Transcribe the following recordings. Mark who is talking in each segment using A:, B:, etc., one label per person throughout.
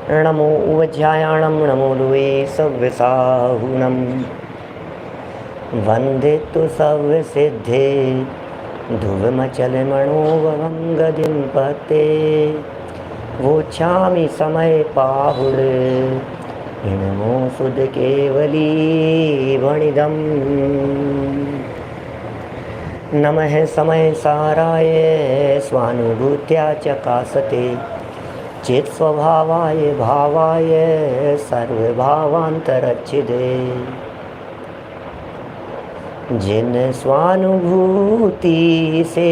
A: नमो उवज्यायाणं नमो दुवे सव्यसाहुनं वन्दे तु सव्यसिद्धे ध्रुवमचलमणोभवं गतिं पते वोच्छामि समय पाहुर नमो सुध केवली वणिदम् नमः समय साराय स्वानुभूत्या चकासते चेत स्वभावाय भावाय सर्वभावांतरच्छिदे जिन स्वानुभूति से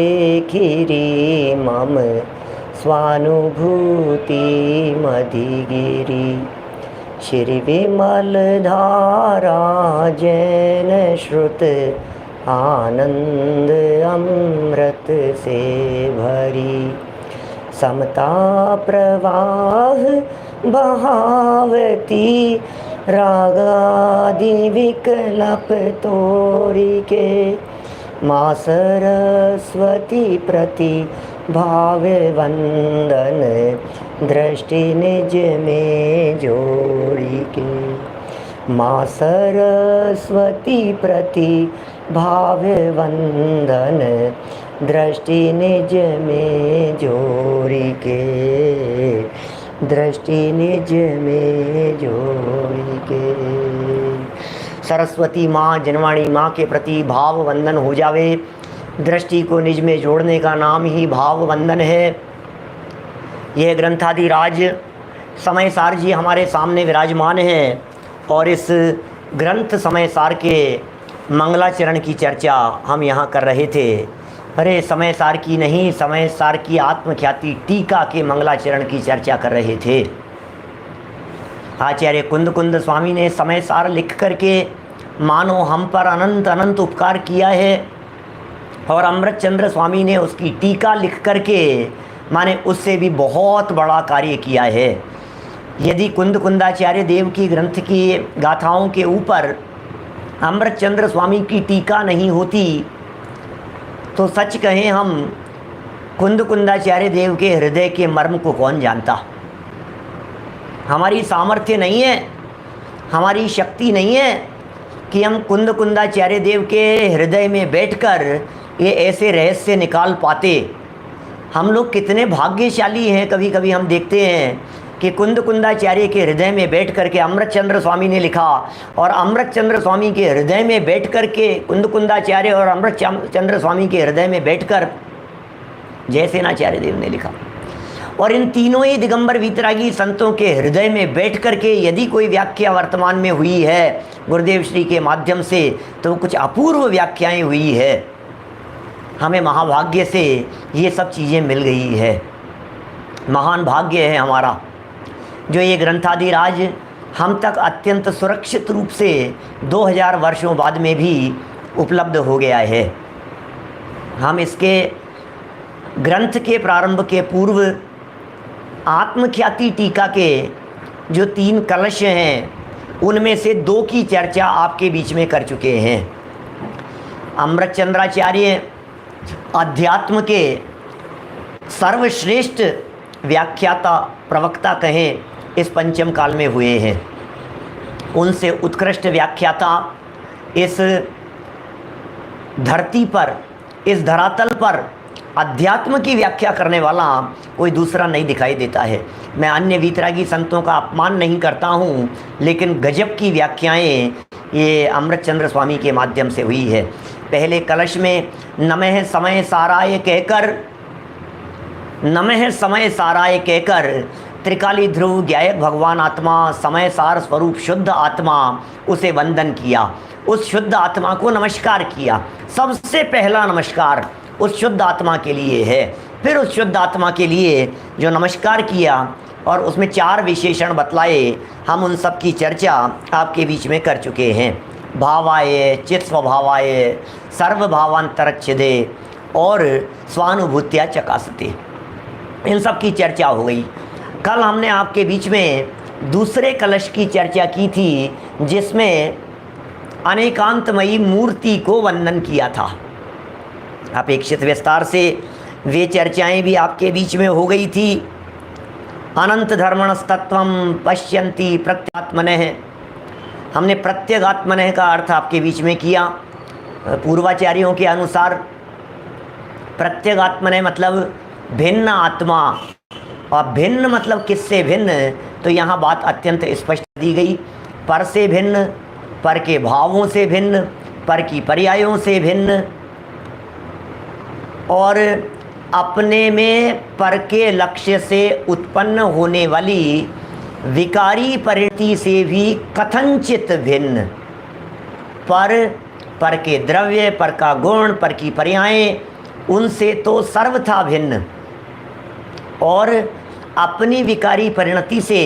A: खीरी मम स्वानुभूति मधिगिरी श्री विमल धारा जैन श्रुत आनंद अमृत से भरी समता प्रवाह बहावती रागादि विकल्प तोरी के माँ सरस्वती प्रति भाव वंदन दृष्टि निज में जोड़ी के माँ सरस्वती प्रति भाव वंदन दृष्टि निज में जोड़ी के दृष्टि निज में जोड़ी के। सरस्वती माँ जनवाणी माँ के प्रति भाव वंदन हो जावे। दृष्टि को निज में जोड़ने का नाम ही भाव वंदन है। यह ग्रंथाधिराज समय सार जी हमारे सामने विराजमान हैं और इस ग्रंथ समय सार के मंगलाचरण की चर्चा हम यहाँ कर रहे थे। अरे समय सार की नहीं, समय सार की आत्मख्याति टीका के मंगलाचरण की चर्चा कर रहे थे। आचार्य कुंद कुंद स्वामी ने समय सार लिख करके मानो हम पर अनंत अनंत उपकार किया है और अमृत चंद्र स्वामी ने उसकी टीका लिख करके माने उससे भी बहुत बड़ा कार्य किया है। यदि कुंद कुंदाचार्य देव की ग्रंथ की गाथाओं के ऊपर अमृत चंद्र स्वामी की टीका नहीं होती तो सच कहें हम कुंद कुंदाचार्य देव के हृदय के मर्म को कौन जानता। हमारी सामर्थ्य नहीं है, हमारी शक्ति नहीं है कि हम कुंद कुंदाचार्य देव के हृदय में बैठकर ये ऐसे रहस्य निकाल पाते। हम लोग कितने भाग्यशाली हैं। कभी कभी हम देखते हैं कि कुंद कुंदाचार्य के हृदय में बैठ कर के अमृत चंद्र स्वामी ने लिखा और अमृत चंद्र स्वामी के हृदय में बैठ कर के कुंद कुंदाचार्य और अमृत चंद्र स्वामी के हृदय में बैठकर जयसेनाचार्य देव ने लिखा। और इन तीनों ही दिगंबर वीतरागी संतों के हृदय में बैठ कर के यदि कोई व्याख्या वर्तमान में हुई है गुरुदेव श्री के माध्यम से तो वो कुछ अपूर्व व्याख्याएं हुई है। हमें महाभाग्य से ये सब चीज़ें मिल गई है। महान भाग्य है हमारा जो ये ग्रंथाधिराज हम तक अत्यंत सुरक्षित रूप से 2000 वर्षों बाद में भी उपलब्ध हो गया है। हम इसके ग्रंथ के प्रारंभ के पूर्व आत्मख्याति टीका के जो 3 कलश हैं उनमें से 2 की चर्चा आपके बीच में कर चुके हैं। अमृत चंद्राचार्य अध्यात्म के सर्वश्रेष्ठ व्याख्याता प्रवक्ता कहें इस पंचम काल में हुए हैं। उनसे उत्कृष्ट व्याख्याता इस धरती पर, इस धरातल पर अध्यात्म की व्याख्या करने वाला कोई दूसरा नहीं दिखाई देता है। मैं अन्य वीतरागी संतों का अपमान नहीं करता हूँ, लेकिन गजब की व्याख्याएं ये अमृत चंद्र स्वामी के माध्यम से हुई है। पहले कलश में नमः समय साराय कहकर, नमः समय साराय कहकर त्रिकाली ध्रुव ज्ञायक भगवान आत्मा समय सार स्वरूप शुद्ध आत्मा उसे वंदन किया। उस शुद्ध आत्मा को नमस्कार किया। सबसे पहला नमस्कार उस शुद्ध आत्मा के लिए है। फिर उस शुद्ध आत्मा के लिए जो नमस्कार किया और उसमें 4 विशेषण बतलाए, हम उन सब की चर्चा आपके बीच में कर चुके हैं। भावाय, चित स्वभावाय, सर्वभावांतरच्छिदे और स्वानुभूत्या चकासते, इन सब की चर्चा हो गई। कल हमने आपके बीच में दूसरे कलश की चर्चा की थी जिसमें अनेकांतमयी मूर्ति को वंदन किया था। अपेक्षित विस्तार से वे चर्चाएं भी आपके बीच में हो गई थी। अनंत धर्मणस्तत्वम पश्यन्ति प्रत्यात्मनः। हमने प्रत्यगात्मनः का अर्थ आपके बीच में किया। पूर्वाचार्यों के अनुसार प्रत्यगात्मनः मतलब भिन्न आत्मा, और भिन्न मतलब किससे भिन्न, तो यहाँ बात अत्यंत स्पष्ट दी गई। पर से भिन्न, पर के भावों से भिन्न, पर की पर्यायों से भिन्न, और अपने में पर के लक्ष्य से उत्पन्न होने वाली विकारी परिणति से भी कथनचित भिन्न। पर के द्रव्य, पर का गुण, पर की पर्यायें, उनसे तो सर्वथा भिन्न, और अपनी विकारी परिणति से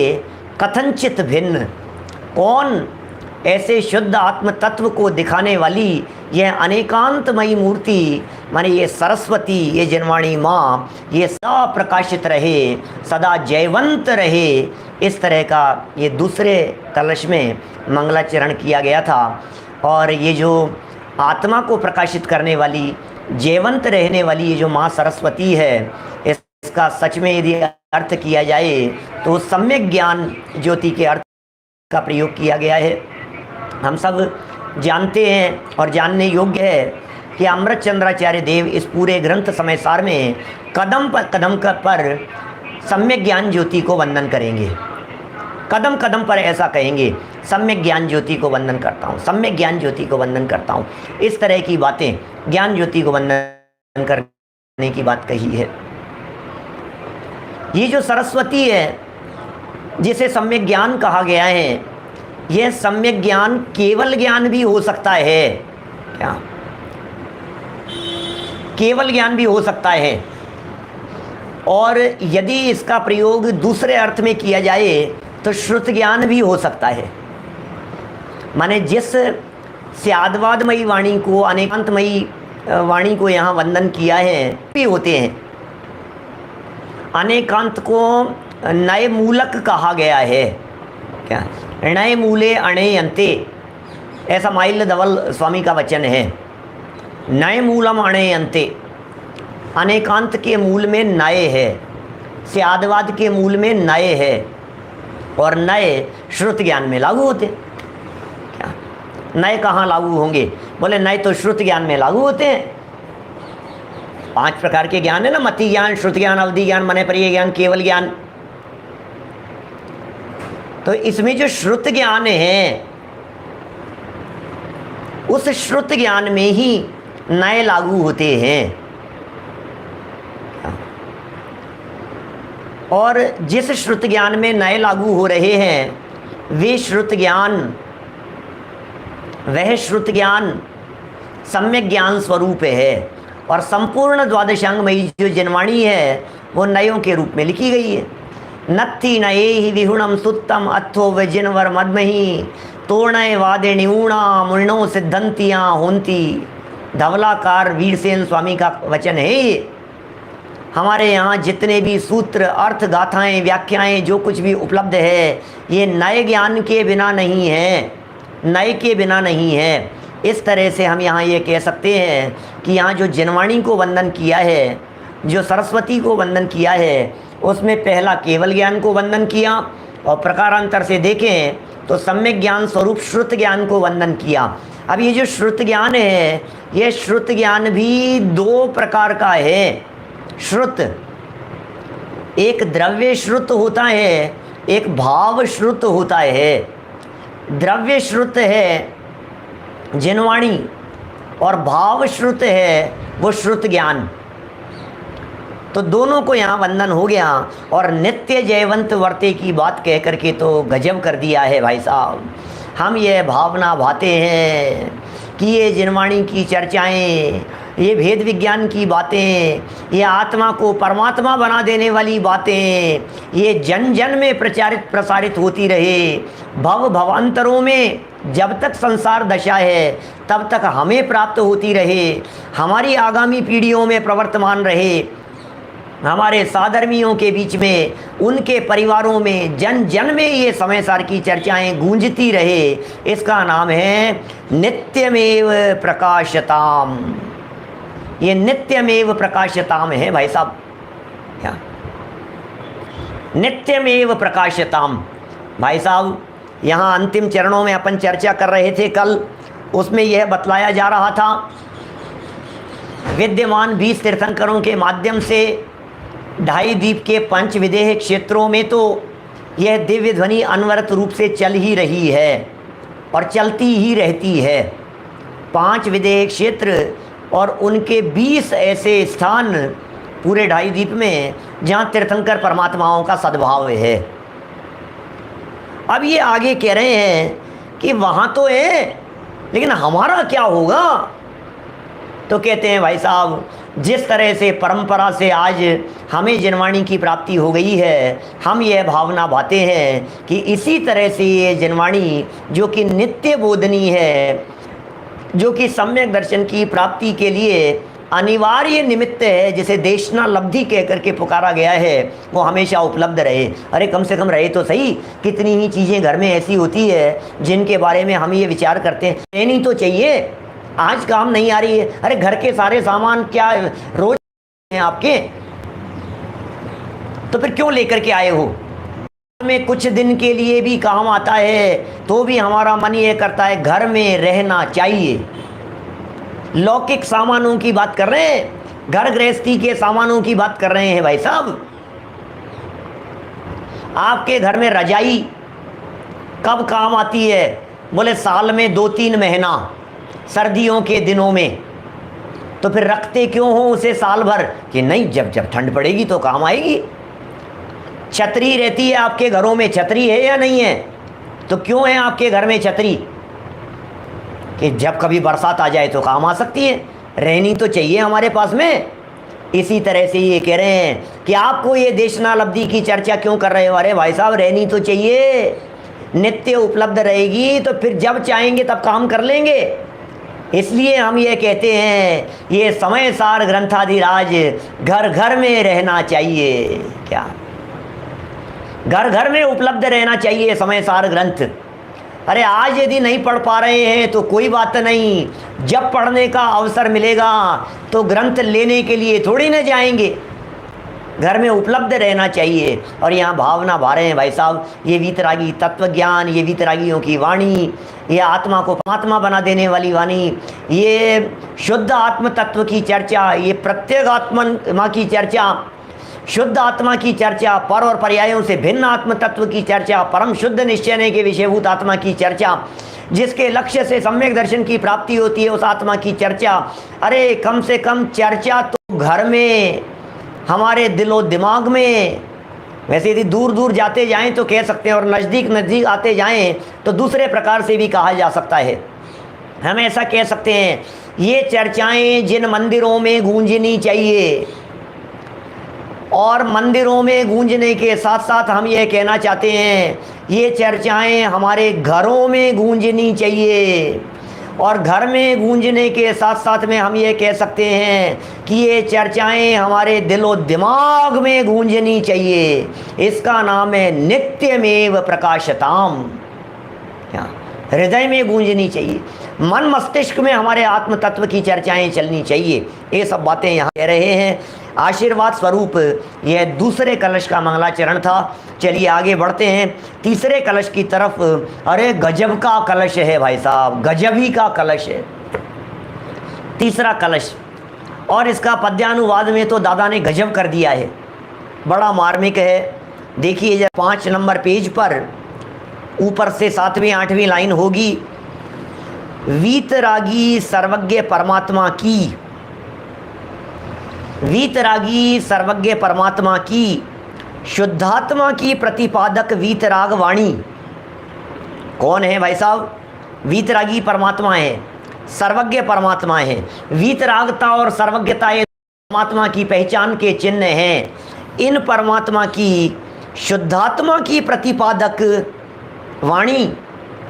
A: कथनचित भिन्न। कौन? ऐसे शुद्ध आत्म तत्व को दिखाने वाली यह अनेकांतमयी मूर्ति, माने ये सरस्वती, ये जनवाणी माँ, ये सदा प्रकाशित रहे, सदा जयवंत रहे। इस तरह का ये दूसरे कलश में मंगलाचरण किया गया था। और ये जो आत्मा को प्रकाशित करने वाली, जयवंत रहने वाली ये जो माँ सरस्वती है, इसका सच में यदि अर्थ किया जाए तो सम्यक ज्ञान ज्योति के अर्थ का प्रयोग किया गया है। हम सब जानते हैं और जानने योग्य है कि अमृतचंद्राचार्य देव इस पूरे ग्रंथ समय सार में कदम पर सम्यक ज्ञान ज्योति को वंदन करेंगे। कदम कदम पर ऐसा कहेंगे, सम्यक ज्ञान ज्योति को वंदन करता हूँ, सम्यक ज्ञान ज्योति को वंदन करता हूँ। इस तरह की बातें, ज्ञान ज्योति को वंदन करने की बात कही है। ये जो सरस्वती है जिसे सम्यक ज्ञान कहा गया है, यह सम्यक ज्ञान केवल ज्ञान भी हो सकता है। क्या? केवल ज्ञान भी हो सकता है। और यदि इसका प्रयोग दूसरे अर्थ में किया जाए तो श्रुत ज्ञान भी हो सकता है। माने जिस स्यादवादमयी वाणी को, अनेकांतमयी वाणी को यहाँ वंदन किया है, भी होते हैं। अनेकांत को नए मूलक कहा गया है। क्या? नए मूले अणेयन्ते, ऐसा माइल्य धवल स्वामी का वचन है। नए मूलम अणेयन्ते, अनेकांत के मूल में नए है, स्यादवाद के मूल में नए है, और नए श्रुत ज्ञान में लागू होते। क्या? नए कहाँ लागू होंगे? बोले नए तो श्रुत ज्ञान में लागू होते हैं। 5 प्रकार के ज्ञान है ना, मति ज्ञान, श्रुत ज्ञान, अवधि ज्ञान, मने परिय ज्ञान, केवल ज्ञान। तो इसमें जो श्रुत ज्ञान है, उस श्रुत ज्ञान में ही नए लागू होते हैं। और जिस श्रुत ज्ञान में नए लागू हो रहे हैं, वे श्रुत ज्ञान, वह श्रुत ज्ञान सम्यक ज्ञान स्वरूप है। और संपूर्ण द्वादशांगमयी जो जनवाणी है वो नयों के रूप में लिखी गई है। नत्थि नये ही विहुणम सुत्तम अथो वजिनवर मदमही तोणय वादे निऊणा मुणो सिद्धंतियाँ होंती। धवलाकार वीरसेन स्वामी का वचन है ये। हमारे यहाँ जितने भी सूत्र, अर्थ, गाथाएं, व्याख्याएं, जो कुछ भी उपलब्ध है, ये नए ज्ञान के बिना नहीं है, नए के बिना नहीं है। इस तरह से हम यहाँ ये कह सकते हैं कि यहाँ जो जनवाणी को वंदन किया है, जो सरस्वती को वंदन किया है, उसमें पहला केवल ज्ञान को वंदन किया, और प्रकारांतर से देखें तो सम्यक ज्ञान स्वरूप श्रुत ज्ञान को वंदन किया। अब ये जो श्रुत ज्ञान है, ये श्रुत ज्ञान भी 2 प्रकार का है। श्रुत, एक द्रव्य श्रुत होता है, एक भाव श्रुत होता है। द्रव्य श्रुत है जनवाणी, और भाव श्रुत है वो श्रुत ज्ञान। तो दोनों को यहाँ वंदन हो गया। और नित्य जयवंत वर्ते की बात कह करके तो गजब कर दिया है भाई साहब। हम ये भावना भाते हैं कि ये जनवाणी की चर्चाएं, ये भेद विज्ञान की बातें, ये आत्मा को परमात्मा बना देने वाली बातें, ये जन जन में प्रसारित होती रहे। भव भवांतरों में जब तक संसार दशा है तब तक हमें प्राप्त होती रहे, हमारी आगामी पीढ़ियों में प्रवर्तमान रहे, हमारे साधर्मियों के बीच में, उनके परिवारों में, जन जन में ये समय सार की चर्चाएं गूंजती रहे। इसका नाम है नित्यमेव प्रकाशताम। ये नित्यमेव प्रकाशताम है भाई साहब। क्या? नित्यमेव प्रकाशताम। भाई साहब, यहाँ अंतिम चरणों में अपन चर्चा कर रहे थे कल, उसमें यह बतलाया जा रहा था विद्यमान 20 तीर्थंकरों के माध्यम से ढाई द्वीप के पंच विदेह क्षेत्रों में तो यह दिव्य ध्वनि अनवरत रूप से चल ही रही है और चलती ही रहती है। 5 विदेह क्षेत्र और उनके 20 ऐसे स्थान पूरे ढाई द्वीप में जहाँ तीर्थंकर परमात्माओं का सद्भाव है। अब ये आगे कह रहे हैं कि वहाँ तो है, लेकिन हमारा क्या होगा? तो कहते हैं भाई साहब, जिस तरह से परंपरा से आज हमें जिनवाणी की प्राप्ति हो गई है, हम यह भावना भाते हैं कि इसी तरह से ये जिनवाणी जो कि नित्य बोधनी है, जो कि सम्यक दर्शन की प्राप्ति के लिए अनिवार्य निमित्त है, जिसे देशना लब्धि कह करके पुकारा गया है, वो हमेशा उपलब्ध रहे। अरे कम से कम रहे तो सही। कितनी ही चीज़ें घर में ऐसी होती है जिनके बारे में हम ये विचार करते हैं रहनी तो चाहिए, आज काम नहीं आ रही है। अरे घर के सारे सामान क्या रोज हैं आपके, तो फिर क्यों लेकर के आए हो? में कुछ दिन के लिए भी काम आता है तो भी हमारा मन ये करता है घर में रहना चाहिए। लौकिक सामानों की बात कर रहे हैं, घर गृहस्थी के सामानों की बात कर रहे हैं भाई साहब। आपके घर में रजाई कब काम आती है? बोले साल में 2-3 महीना, सर्दियों के दिनों में। तो फिर रखते क्यों हो उसे साल भर? कि नहीं, जब जब ठंड पड़ेगी तो काम आएगी। छतरी रहती है आपके घरों में, छतरी है या नहीं है? तो क्यों है आपके घर में छतरी? कि जब कभी बरसात आ जाए तो काम आ सकती है, रहनी तो चाहिए हमारे पास में। इसी तरह से ये कह रहे हैं कि आपको ये देशनालब्धि की चर्चा क्यों कर रहे हो? अरे भाई साहब, रहनी तो चाहिए, नित्य उपलब्ध रहेगी तो फिर जब चाहेंगे तब काम कर लेंगे। इसलिए हम ये कहते हैं ये समय सार ग्रंथाधिराज घर घर में रहना चाहिए। क्या घर घर में उपलब्ध रहना चाहिए समय सार ग्रंथ। अरे आज यदि नहीं पढ़ पा रहे हैं तो कोई बात नहीं, जब पढ़ने का अवसर मिलेगा तो ग्रंथ लेने के लिए थोड़ी न जाएंगे, घर में उपलब्ध रहना चाहिए। और यहाँ भावना भा रहे हैं भाई साहब, ये वीतरागी तत्व ज्ञान, ये वीतरागियों की वाणी, ये आत्मा को परमात्मा बना देने वाली वाणी, ये शुद्ध आत्म तत्व की चर्चा, ये प्रत्येक आत्मा की चर्चा, शुद्ध आत्मा की चर्चा, पर और पर्यायों से भिन्न आत्म तत्व की चर्चा, परम शुद्ध निश्चय के विषयभूत आत्मा की चर्चा, जिसके लक्ष्य से सम्यक दर्शन की प्राप्ति होती है उस आत्मा की चर्चा। अरे कम से कम चर्चा तो घर में, हमारे दिलो दिमाग में। वैसे यदि दूर दूर जाते जाएं तो कह सकते हैं, और नज़दीक नज़दीक आते जाएं तो दूसरे प्रकार से भी कहा जा सकता है। हम ऐसा कह सकते हैं, ये चर्चाएं जिन मंदिरों में गूंजनी चाहिए, और मंदिरों में गूंजने के साथ साथ हम ये कहना चाहते हैं ये चर्चाएं हमारे घरों में गूंजनी चाहिए। और घर में गूंजने के साथ साथ में हम ये कह सकते हैं कि ये चर्चाएं हमारे दिलो दिमाग में गूंजनी चाहिए। इसका नाम है नित्यमेव प्रकाशताम। हृदय में गूंजनी चाहिए, मन मस्तिष्क में हमारे आत्म तत्व की चर्चाएं चलनी चाहिए। ये सब बातें यहाँ कह रहे हैं। आशीर्वाद स्वरूप यह दूसरे कलश का मंगलाचरण था। चलिए आगे बढ़ते हैं तीसरे कलश की तरफ। अरे गजब का कलश है भाई साहब, गजब ही का कलश है तीसरा कलश। और इसका पद्यानुवाद में तो दादा ने गजब कर दिया है, बड़ा मार्मिक है। देखिए जब 5 नंबर पेज पर ऊपर से 7वीं 8वीं लाइन होगी, वीतरागी सर्वज्ञ परमात्मा की, वीतरागी सर्वज्ञ परमात्मा की शुद्धात्मा की प्रतिपादक वीतराग वाणी। कौन है भाई साहब? वीतरागी परमात्मा है, सर्वज्ञ परमात्मा है। वीतरागता और सर्वज्ञता ये परमात्मा की पहचान के चिन्ह हैं। इन परमात्मा की शुद्धात्मा की प्रतिपादक वाणी,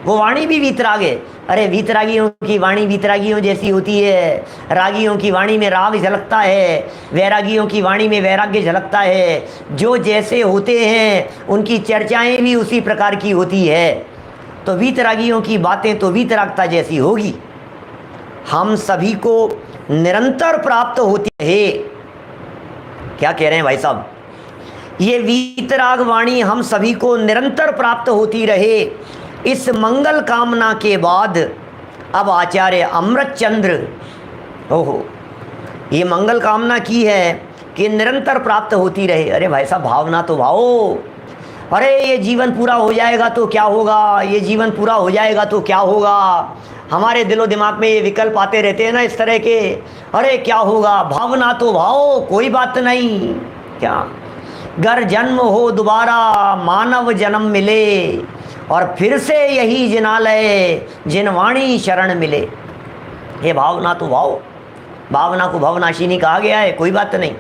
A: वो वाणी भी वीतराग है। अरे वीतरागियों की वाणी वीतरागियों जैसी होती है, रागियों की वाणी में राग झलकता है, वैरागियों की वाणी में वैराग्य झलकता है। जो जैसे होते हैं उनकी चर्चाएं भी उसी प्रकार की होती है। तो वीतरागियों की बातें तो वीतरागता जैसी होगी। हम सभी को निरंतर प्राप्त होती है। क्या कह रहे हैं भाई साहब? ये वीतराग वाणी हम सभी को निरंतर प्राप्त होती रहे, इस मंगल कामना के बाद अब आचार्य अमृतचंद्र, ओहो, ये मंगल कामना की है कि निरंतर प्राप्त होती रहे। अरे भाई साहब, भावना तो भाओ। अरे ये जीवन पूरा हो जाएगा तो क्या होगा, ये जीवन पूरा हो जाएगा तो क्या होगा। हमारे दिलो दिमाग में ये विकल्प आते रहते हैं ना इस तरह के, अरे क्या होगा। भावना तो भाओ, कोई बात नहीं। क्या गर जन्म हो दोबारा मानव जन्म मिले, और फिर से यही जिनालय जिनवाणी शरण मिले। ये भावना तो भाओ, भावना को भवनाशिनी कहा गया है, कोई बात नहीं।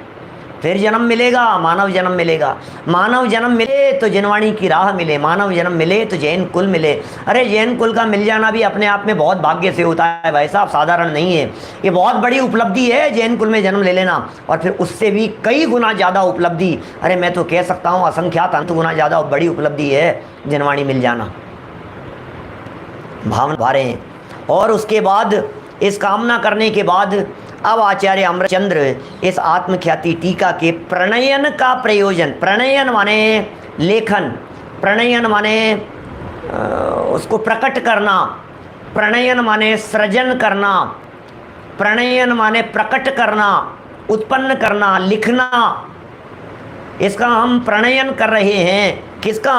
A: फिर जन्म मिलेगा, मानव जन्म मिलेगा। मानव जन्म मिले तो जिनवाणी की राह मिले, मानव जन्म मिले तो जैन कुल मिले। अरे जैन कुल का मिल जाना भी अपने आप में बहुत भाग्य से होता है भाई साहब, साधारण नहीं है। ये बहुत बड़ी उपलब्धि है जैन कुल में जन्म ले लेना, और फिर उससे भी कई गुना ज़्यादा उपलब्धि, अरे मैं तो कह सकता हूँ असंख्यात अनंत गुना ज़्यादा बड़ी उपलब्धि है जिनवाणी मिल जाना। भावना भारे हैं। और उसके बाद इस कामना करने के बाद अब आचार्य अमृतचंद्र इस आत्मख्याति टीका के प्रणयन का प्रयोजन, प्रणयन माने लेखन, प्रणयन माने उसको प्रकट करना, प्रणयन माने सृजन करना, प्रणयन माने प्रकट करना, उत्पन्न करना, लिखना। इसका हम प्रणयन कर रहे हैं। किसका?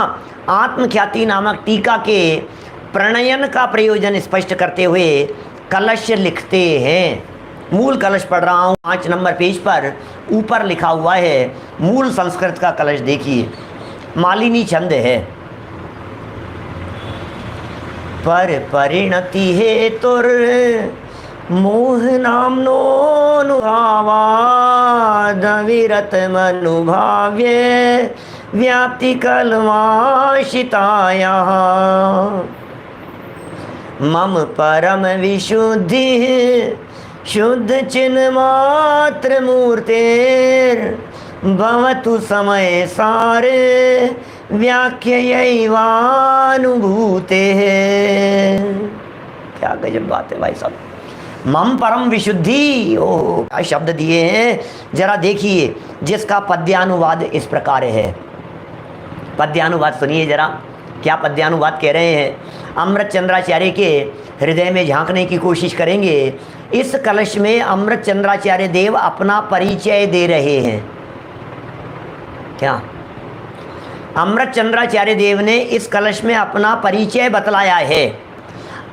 A: आत्मख्याति नामक टीका के प्रणयन का प्रयोजन स्पष्ट करते हुए कलश लिखते हैं। मूल कलश पढ़ रहा हूँ 5 नंबर पेज पर, ऊपर लिखा हुआ है। मूल संस्कृत का कलश देखिए, मालिनी छंद है। पर परिणति है तुर मोह नामनो नुभावा, दविरत मनुभाव्य व्याप्ति कलवाशिताया। मम परम विशुद्धि शुद्ध चिन्ह मात्र मूर्तेर, भवतु समय सारे व्याख्यैवानुभूते। क्या गजब बात है भाई साहब। मम परम विशुद्धि, ओह क्या शब्द दिए हैं, जरा देखिए। जिसका पद्यानुवाद इस प्रकार है। पद्यानुवाद सुनिए जरा, क्या पद्यानुवाद कह रहे हैं। अमृतचंद्राचार्य के हृदय में झांकने की कोशिश करेंगे। इस कलश में अमृतचंद्राचार्य देव अपना परिचय दे रहे हैं। क्या? अमृतचंद्राचार्य देव ने इस कलश में अपना परिचय बतलाया है,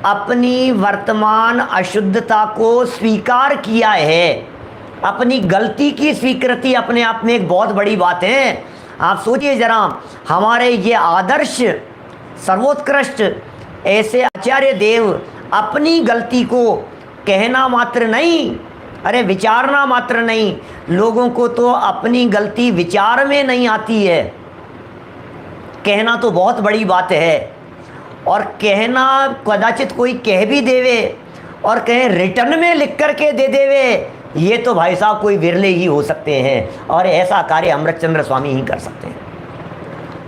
A: अपनी वर्तमान अशुद्धता को स्वीकार किया है। अपनी गलती की स्वीकृति अपने आप में एक बहुत बड़ी बात है। आप सोचिए जरा, हमारे ये आदर्श सर्वोत्कृष्ट ऐसे आचार्य देव अपनी गलती को कहना मात्र नहीं, अरे विचारना मात्र नहीं, लोगों को तो अपनी गलती विचार में नहीं आती है। कहना तो बहुत बड़ी बात है, और कहना कदाचित कोई कह भी देवे और कहें रिटर्न में लिख करके दे देवे, ये तो भाई साहब कोई विरले ही हो सकते हैं, और ऐसा कार्य अमृतचंद्र स्वामी ही कर सकते हैं।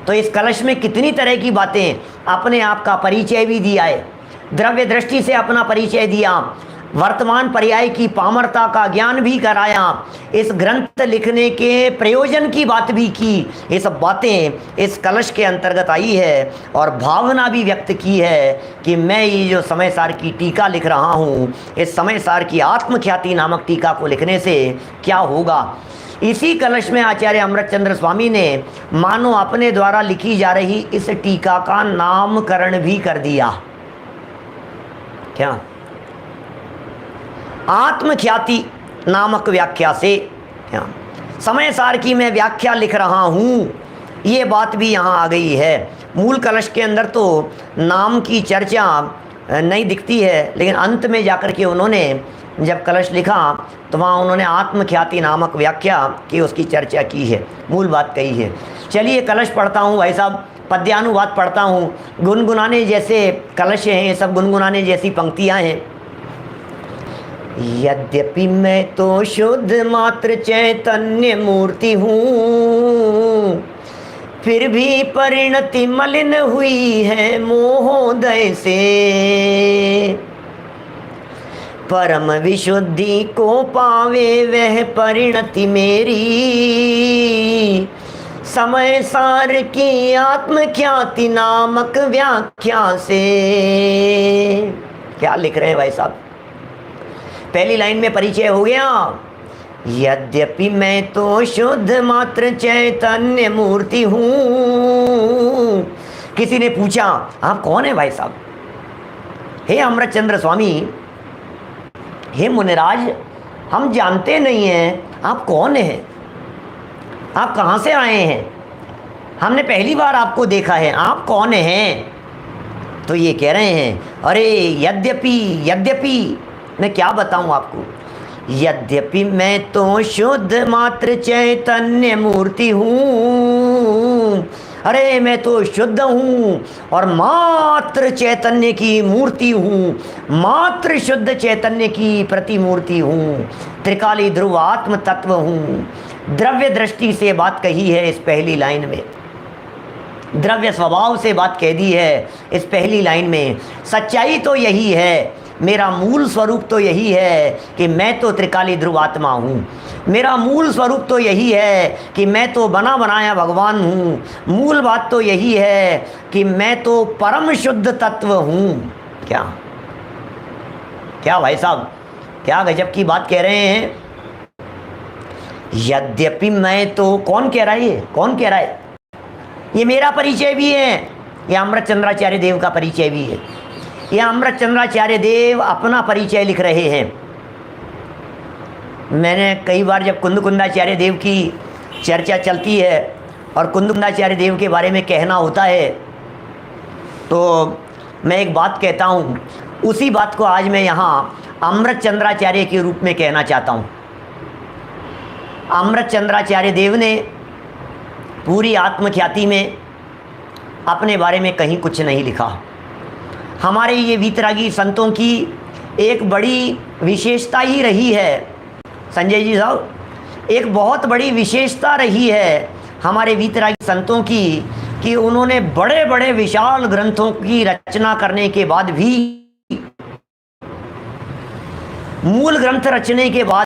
A: तो इस कलश में कितनी तरह की बातें, अपने आप का परिचय भी दिया है, द्रव्य दृष्टि से अपना परिचय दिया, वर्तमान पर्याय की पामरता का ज्ञान भी कराया, इस ग्रंथ लिखने के प्रयोजन की बात भी की। ये सब बातें इस कलश के अंतर्गत आई है, और भावना भी व्यक्त की है कि मैं ये जो समय सार की टीका लिख रहा हूँ, इस समय सार की आत्मख्याति नामक टीका को लिखने से क्या होगा। इसी कलश में आचार्य अमृतचंद्र स्वामी ने मानो अपने द्वारा लिखी जा रही इस टीका का नामकरण भी कर दिया। क्या? आत्मख्याति नामक व्याख्या से। क्या? समय सार की मैं व्याख्या लिख रहा हूँ, ये बात भी यहाँ आ गई है। मूल कलश के अंदर तो नाम की चर्चा नहीं दिखती है, लेकिन अंत में जाकर के उन्होंने जब कलश लिखा तो वहाँ उन्होंने आत्मख्याति नामक व्याख्या की, उसकी चर्चा की है, मूल बात कही है। चलिए कलश पढ़ता हूँ भाई साहब, पद्यानुवाद पढ़ता हूँ। गुनगुनाने जैसे कलश हैं, ये सब गुनगुनाने जैसी पंक्तियाँ हैं। यद्यपि मैं तो शुद्ध मात्र चैतन्य मूर्ति हूँ, फिर भी परिणति मलिन हुई है मोहोदय से। परम विशुद्धि को पावे वह परिणति मेरी, समय सार की आत्मख्याति नामक व्याख्या से। क्या लिख रहे हैं भाई साहब? पहली लाइन में परिचय हो गया, यद्यपि मैं तो शुद्ध मात्र चैतन्य मूर्ति हूं। किसी ने पूछा आप कौन है भाई साहब? हे अमृतचंद्र स्वामी, हे मुनिराज, हम जानते नहीं हैं आप कौन हैं, आप कहाँ से आए हैं, हमने पहली बार आपको देखा है, आप कौन हैं? तो ये कह रहे हैं अरे यद्यपि, यद्यपि मैं क्या बताऊं आपको, यद्यपि मैं तो शुद्ध मात्र चैतन्य मूर्ति हूँ। अरे मैं तो शुद्ध हूँ और मात्र चैतन्य की मूर्ति हूँ, मात्र शुद्ध चैतन्य की प्रतिमूर्ति हूँ, त्रिकाली ध्रुव आत्म तत्व हूँ। द्रव्य दृष्टि से बात कही है इस पहली लाइन में, द्रव्य स्वभाव से बात कह दी है इस पहली लाइन में। सच्चाई तो यही है, मेरा मूल स्वरूप तो यही है कि मैं तो त्रिकाली ध्रुव आत्मा हूँ। मेरा मूल स्वरूप तो यही है कि मैं तो बना बनाया भगवान हूँ। मूल बात तो यही है कि मैं तो परम शुद्ध तत्व हूँ। क्या क्या भाई साहब, क्या गजब की बात कह रहे हैं। यद्यपि मैं तो, कौन कह रहा है ये, कौन कह रहा है? ये मेरा परिचय भी है, ये अमृतचंद्राचार्य देव का परिचय भी है। ये अमृतचंद्राचार्य देव अपना परिचय लिख रहे हैं। मैंने कई बार जब कुंदकुंदाचार्य देव की चर्चा चलती है और कुंदकुंदाचार्य देव के बारे में कहना होता है तो मैं एक बात कहता हूँ, उसी बात को आज मैं यहाँ अमृतचंद्राचार्य के रूप में कहना चाहता हूँ। अमृतचंद्राचार्य देव ने पूरी आत्मख्याति में अपने बारे में कहीं कुछ नहीं लिखा। हमारे ये वीतरागी संतों की एक बड़ी विशेषता ही रही है संजय जी साहब, एक बहुत बड़ी विशेषता रही है हमारे वीतरागी संतों की कि उन्होंने बड़े बड़े विशाल ग्रंथों की रचना करने के बाद भी, मूल ग्रंथ रचने के बाद,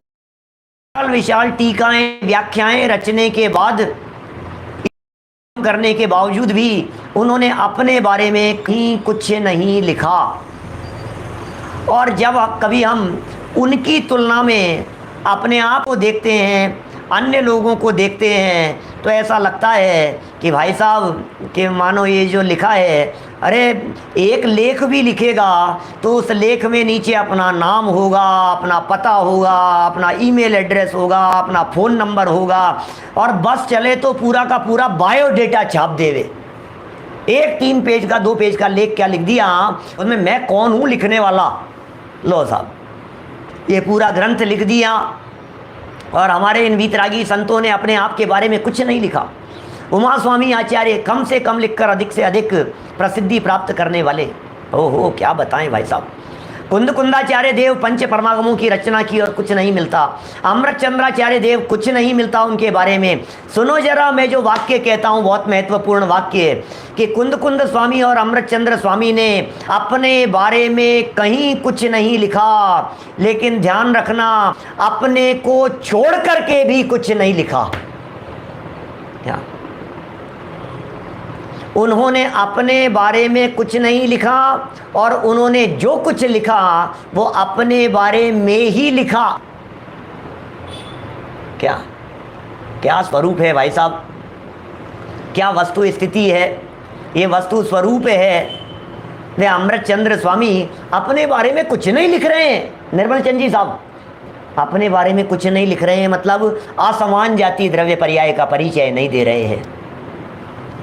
A: विशाल टीकाएं व्याख्याएं रचने के बाद, करने के बावजूद भी उन्होंने अपने बारे में कहीं कुछ नहीं लिखा। और जब कभी हम उनकी तुलना में अपने आप को देखते हैं, अन्य लोगों को देखते हैं, तो ऐसा लगता है कि भाई साहब कि मानो ये जो लिखा है, अरे एक लेख भी लिखेगा तो उस लेख में नीचे अपना नाम होगा, अपना पता होगा, अपना ईमेल एड्रेस होगा, अपना फ़ोन नंबर होगा, और बस चले तो पूरा का पूरा बायोडेटा छाप देवे। एक 3 पेज का 2 पेज का लेख क्या लिख दिया, उसमें मैं कौन हूँ लिखने वाला, लो साहब ये पूरा ग्रंथ लिख दिया। और हमारे इन वीतरागी संतों ने अपने आप के बारे में कुछ नहीं लिखा। उमा स्वामी आचार्य कम से कम लिखकर अधिक से अधिक प्रसिद्धि प्राप्त करने वाले, ओहो क्या बताएं भाई साहब। कुंदकुंदाचार्य देव पंच परमागमों की रचना की और कुछ नहीं मिलता। अमृतचंद्राचार्य देव कुछ नहीं मिलता उनके बारे में। सुनो जरा, मैं जो वाक्य कहता हूँ बहुत महत्वपूर्ण वाक्य है कि कुंदकुंद स्वामी और अमृतचंद्र स्वामी ने अपने बारे में कहीं कुछ नहीं लिखा, लेकिन ध्यान रखना अपने को छोड़ करके भी कुछ नहीं लिखा। क्या उन्होंने अपने बारे में कुछ नहीं लिखा, और उन्होंने जो कुछ लिखा वो अपने बारे में ही लिखा। क्या क्या स्वरूप है भाई साहब, क्या वस्तु स्थिति है, ये वस्तु स्वरूप है। वे अमृतचंद्र स्वामी अपने बारे में कुछ नहीं लिख रहे हैं। निर्मल चंद जी साहब अपने बारे में कुछ नहीं लिख रहे हैं, मतलब असमान जाति द्रव्य पर्याय का परिचय नहीं दे रहे हैं,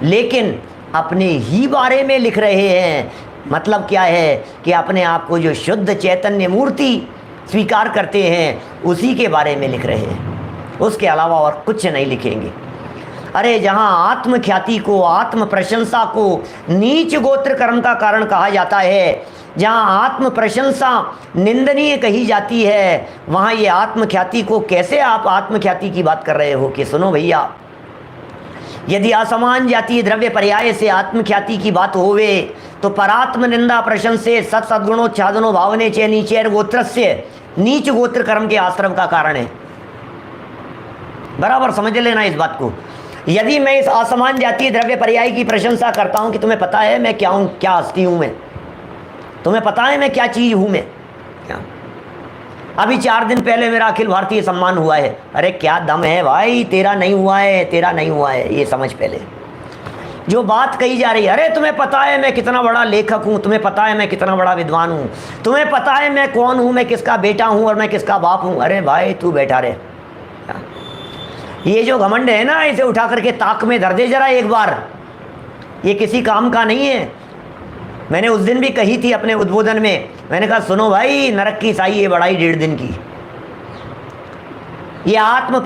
A: लेकिन अपने ही बारे में लिख रहे हैं। मतलब क्या है कि अपने आप को जो शुद्ध चैतन्य मूर्ति स्वीकार करते हैं उसी के बारे में लिख रहे हैं, उसके अलावा और कुछ नहीं लिखेंगे। अरे जहाँ आत्मख्याति को, आत्म प्रशंसा को नीच गोत्र कर्म का कारण कहा जाता है, जहाँ आत्म प्रशंसा निंदनीय कही जाती है, वहाँ ये आत्मख्याति को कैसे आप आत्मख्याति की बात कर रहे हो। कि सुनो भैया, यदि असमान जातीय द्रव्य पर्याय से आत्मख्याति की बात होवे तो परात्म निंदा प्रशंसे सत सद्गुणोच्छादनो भावने चे नीचेर गोत्रस्य, नीच गोत्र कर्म के आश्रम का कारण है। बराबर समझ लेना इस बात को। यदि मैं इस असमान जातीय द्रव्य पर्याय की प्रशंसा करता हूं कि तुम्हें पता है मैं क्या हूं, क्या हस्ती हूं मैं, तुम्हें पता है मैं क्या चीज हूं मैं, क्या अभी 4 दिन पहले मेरा अखिल भारतीय सम्मान हुआ है। अरे क्या दम है भाई, तेरा नहीं हुआ है, तेरा नहीं हुआ है, ये समझ पहले। जो बात कही जा रही है, अरे तुम्हें पता है मैं कितना बड़ा लेखक हूं, तुम्हें पता है मैं कितना बड़ा विद्वान हूं, तुम्हें पता है मैं कौन हूं, मैं किसका बेटा हूं और मैं किसका बाप हूं। अरे भाई तू बैठा रहे, ये जो घमंड है ना, इसे उठा करके ताक में धर दे जरा एक बार, ये किसी काम का नहीं है। मैंने उस दिन भी कही थी अपने उद्बोधन में, मैंने कहा सुनो भाई, नरक की साई ये बढ़ाई 1.5 दिन की। ये आत्म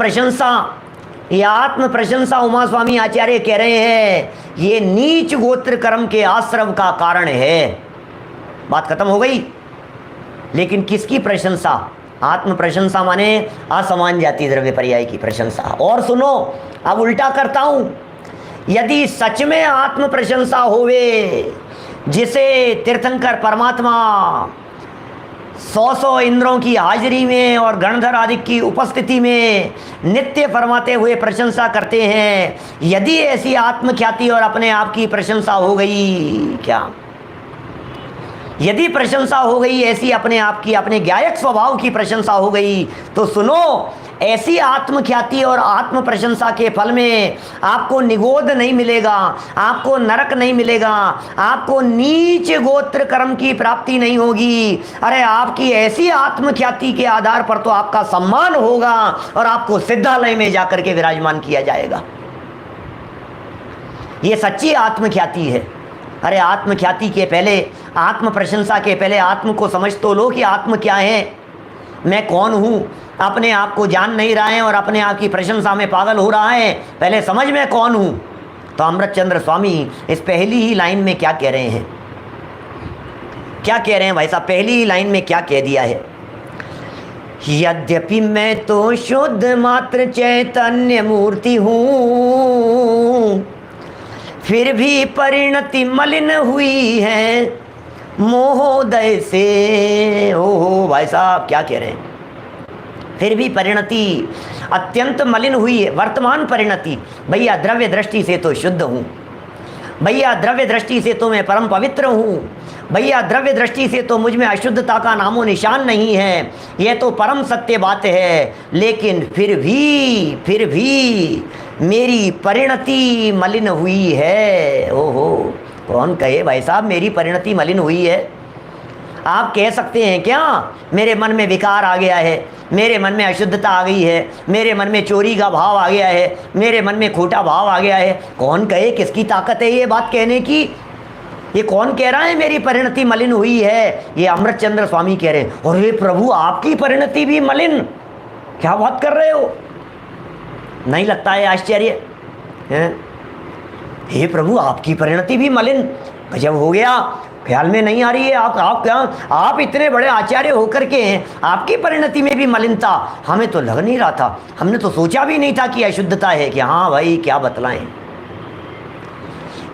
A: प्रशंसा उमा स्वामी आचार्य कह रहे हैं, ये नीच गोत्र कर्म के आश्रव का कारण है। बात खत्म हो गई। लेकिन किसकी प्रशंसा? आत्म प्रशंसा माने असमान जाति द्रव्य पर्याय की प्रशंसा। और सुनो, अब उल्टा करता हूं, यदि सच में आत्म प्रशंसा होवे, जिसे तीर्थंकर परमात्मा 100 इंद्रों की हाजिरी में और गणधर आदि की उपस्थिति में नित्य फरमाते हुए प्रशंसा करते हैं, यदि ऐसी आत्मख्याति और अपने आप की प्रशंसा हो गई, क्या यदि प्रशंसा हो गई ऐसी अपने आप की, अपने गायक स्वभाव की प्रशंसा हो गई, तो सुनो, ऐसी आत्मख्याति और आत्म प्रशंसा के फल में आपको निगोद नहीं मिलेगा, आपको नरक नहीं मिलेगा, आपको नीच गोत्र कर्म की प्राप्ति नहीं होगी। अरे आपकी ऐसी आत्मख्याति के आधार पर तो आपका सम्मान होगा और आपको सिद्धालय में जाकर के विराजमान किया जाएगा। ये सच्ची आत्मख्याति है। अरे आत्मख्याति के पहले, आत्म प्रशंसा के पहले आत्म को समझ तो लो कि आत्म क्या है, मैं कौन हूं। अपने आप को जान नहीं रहा है और अपने आप की प्रशंसा में पागल हो रहा है, पहले समझ मैं कौन हूं। तो अमृतचंद्र स्वामी इस पहली ही लाइन में क्या कह रहे हैं, क्या कह रहे हैं भाई साहब? पहली ही लाइन में क्या कह दिया है? यद्यपि मैं तो शुद्ध मात्र चैतन्य मूर्ति हूं, फिर भी परिणति मलिन हुई है मोहोदय से। ओहो भाई साहब क्या कह रहे हैं? फिर भी परिणति अत्यंत मलिन हुई है। वर्तमान परिणति, भैया द्रव्य दृष्टि से तो शुद्ध हूँ, भैया द्रव्य दृष्टि से तो मैं परम पवित्र हूँ, भैया द्रव्य दृष्टि से तो मुझ में अशुद्धता का नामो निशान नहीं है, यह तो परम सत्य बात है। लेकिन फिर भी मेरी परिणति मलिन हुई है। ओहो, कौन कहे भाई साहब मेरी परिणति मलिन हुई है? आप कह सकते हैं क्या मेरे मन में विकार आ गया है, मेरे मन में अशुद्धता आ गई है, मेरे मन में चोरी का भाव आ गया है, मेरे मन में खोटा भाव आ गया है? कौन कहे, किसकी ताकत है ये बात कहने की? ये कौन कह रहा है मेरी परिणति मलिन हुई है? ये अमृतचंद्र स्वामी कह रहे हैं। और हे प्रभु, आपकी परिणति भी मलिन? क्या बात कर रहे हो? नहीं लगता है आश्चर्य? हे प्रभु, आपकी परिणति भी मलिन? गजब हो गया, ख्याल में नहीं आ रही है। आप इतने बड़े आचार्य होकर के हैं, आपकी परिणति में भी मलिनता? हमें तो लग नहीं रहा था, हमने तो सोचा भी नहीं था कि अशुद्धता है। कि हाँ भाई, क्या बतलाएं।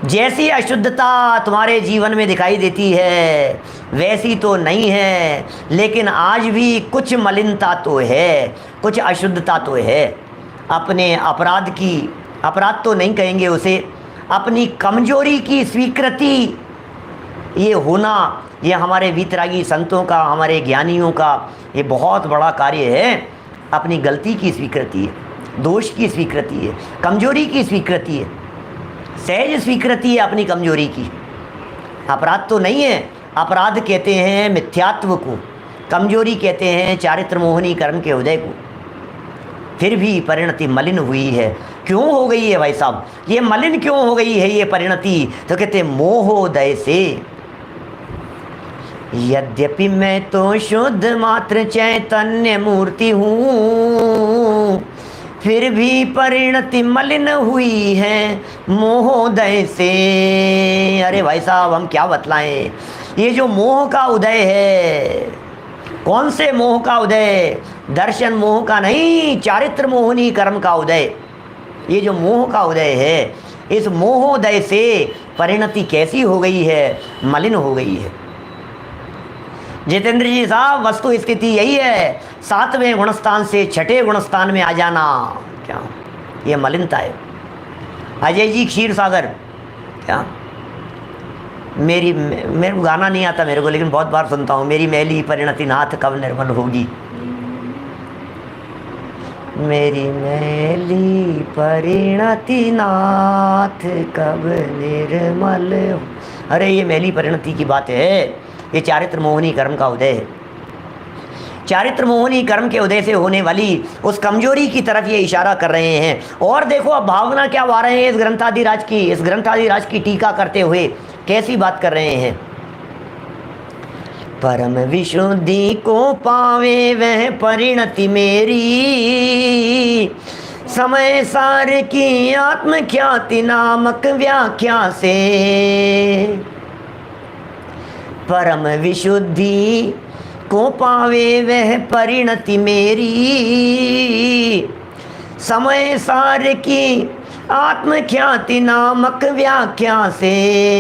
A: जैसी अशुद्धता तुम्हारे जीवन में दिखाई देती है वैसी तो नहीं है, लेकिन आज भी कुछ मलिनता तो है, कुछ अशुद्धता तो है। अपने अपराध तो नहीं कहेंगे उसे, अपनी कमजोरी की स्वीकृति ये होना, ये हमारे वीतरागी संतों का, हमारे ज्ञानियों का ये बहुत बड़ा कार्य है। अपनी गलती की स्वीकृति है, दोष की स्वीकृति है, कमजोरी की स्वीकृति है, सहज स्वीकृति है अपनी कमजोरी की। अपराध तो नहीं है, अपराध कहते हैं मिथ्यात्व को, कमजोरी कहते हैं चारित्र मोहनी कर्म के उदय को। फिर भी परिणति मलिन हुई है। क्यों हो गई है भाई साहब? ये मलिन क्यों हो गई है ये परिणति? तो कहते हैं मोहोदय से। यद्यपि मैं तो शुद्ध मात्र चैतन्य मूर्ति हूँ, फिर भी परिणति मलिन हुई है मोहोदय से। अरे भाई साहब, हम क्या बतलाएं? ये जो मोह का उदय है, कौन से मोह का उदय? दर्शन मोह का नहीं, चारित्र मोहनी कर्म का उदय। ये जो मोह का उदय है, इस मोहोदय से परिणति कैसी हो गई है? मलिन हो गई है। जितेंद्र जी साहब, वस्तु स्थिति यही है, 7वें गुणस्थान से 6ठे गुणस्थान में आ जाना, क्या ये मलिनता है? अजय जी क्षीर सागर, क्या मेरे को गाना नहीं आता मेरे को, लेकिन बहुत बार सुनता हूँ, मेरी मैली परिणति नाथ कब निर्मल होगी, मेरी मैली परिणति नाथ कब निर्मल हो। अरे ये मैली परिणति की बात है, ये चारित्र मोहनी कर्म का उदय है। चारित्र मोहनी कर्म के उदय से होने वाली उस कमजोरी की तरफ ये इशारा कर रहे हैं। और देखो अब भावना क्या वा रहे हैं इस ग्रंथादिराज की टीका करते हुए कैसी बात कर रहे हैं। परम विशुद्धि को पावे वह परिणति मेरी, समय सार की आत्मख्याति नामक व्याख्या से। परम विशुद्धि को पावे वह परिणति मेरी, समय सार की आत्मख्याति नामक व्याख्या से।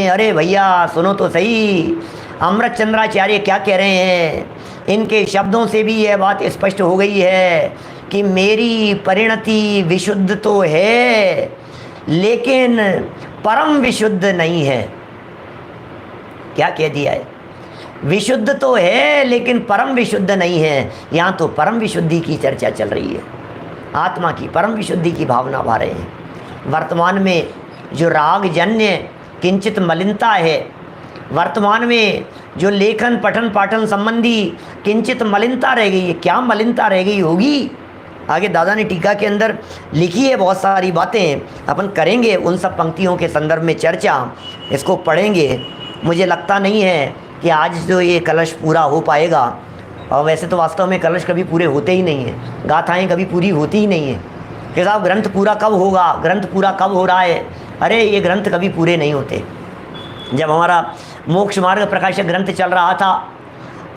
A: अरे भैया सुनो तो सही, अमृत चंद्राचार्य क्या कह रहे हैं। इनके शब्दों से भी यह बात स्पष्ट हो गई है कि मेरी परिणति विशुद्ध तो है लेकिन परम विशुद्ध नहीं है। क्या कह दिया है, विशुद्ध तो है लेकिन परम विशुद्ध नहीं है। यहाँ तो परम विशुद्धि की चर्चा चल रही है, आत्मा की परम विशुद्धि की भावना भा रहे हैं। वर्तमान में जो रागजन्य किंचित मलिनता है, वर्तमान में जो लेखन पठन पाठन संबंधी किंचित मलिनता रह गई है, क्या मलिनता रह गई होगी। आगे दादा ने टीका के अंदर लिखी है बहुत सारी बातें, अपन करेंगे उन सब पंक्तियों के संदर्भ में चर्चा, इसको पढ़ेंगे। मुझे लगता नहीं है कि आज जो ये कलश पूरा हो पाएगा, और वैसे तो वास्तव में कलश कभी पूरे होते ही नहीं हैं, गाथाएँ कभी पूरी होती ही नहीं है कि साहब ग्रंथ पूरा कब होगा, ग्रंथ पूरा कब हो रहा है। अरे ये ग्रंथ कभी पूरे नहीं होते। जब हमारा मोक्ष मार्ग प्रकाशक ग्रंथ चल रहा था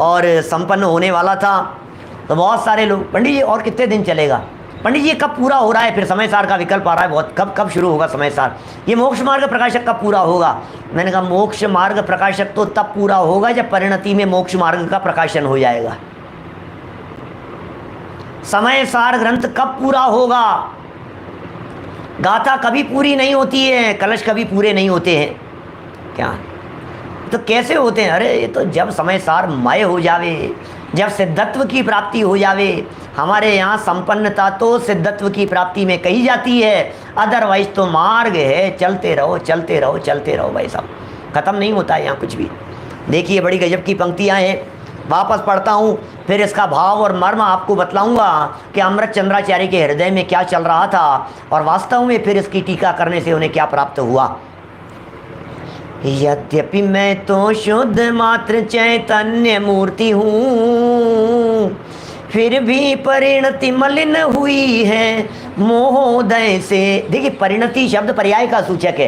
A: और संपन्न होने वाला था तो बहुत सारे लोग, पंडित जी और कितने दिन चलेगा, पंडित जी कब पूरा हो रहा है, फिर समय सार का विकल्प आ रहा है बहुत, कब शुरू होगा समय सार, ये मोक्ष मार्ग प्रकाशक कब पूरा होगा। मैंने कहा मोक्ष मार्ग प्रकाशक तो तब पूरा होगा जब परिणति में मोक्ष मार्ग का प्रकाशन हो जाएगा। समय सार ग्रंथ कब पूरा होगा। गाथा कभी पूरी नहीं होती है, कलश कभी पूरे नहीं होते हैं। क्या तो कैसे होते हैं। अरे ये तो जब समय सार मय हो जावे, जब सिद्धत्व की प्राप्ति हो जावे। हमारे यहाँ संपन्नता तो सिद्धत्व की प्राप्ति में कही जाती है, अदरवाइज तो मार्ग है चलते रहो चलते रहो चलते रहो भाई साहब, ख़त्म नहीं होता है यहाँ कुछ भी। देखिए बड़ी गजब की पंक्तियाँ हैं, वापस पढ़ता हूँ फिर इसका भाव और मर्म आपको बतलाऊंगा कि अमृत चंद्राचार्य के हृदय में क्या चल रहा था और वास्तव में फिर इसकी टीका करने से उन्हें क्या प्राप्त हुआ। यद्यपि मैं तो शुद्ध मात्र चैतन्य मूर्ति हूँ, फिर भी परिणति मलिन हुई है मोहोदय से। देखिए परिणति शब्द पर्याय का सूचक है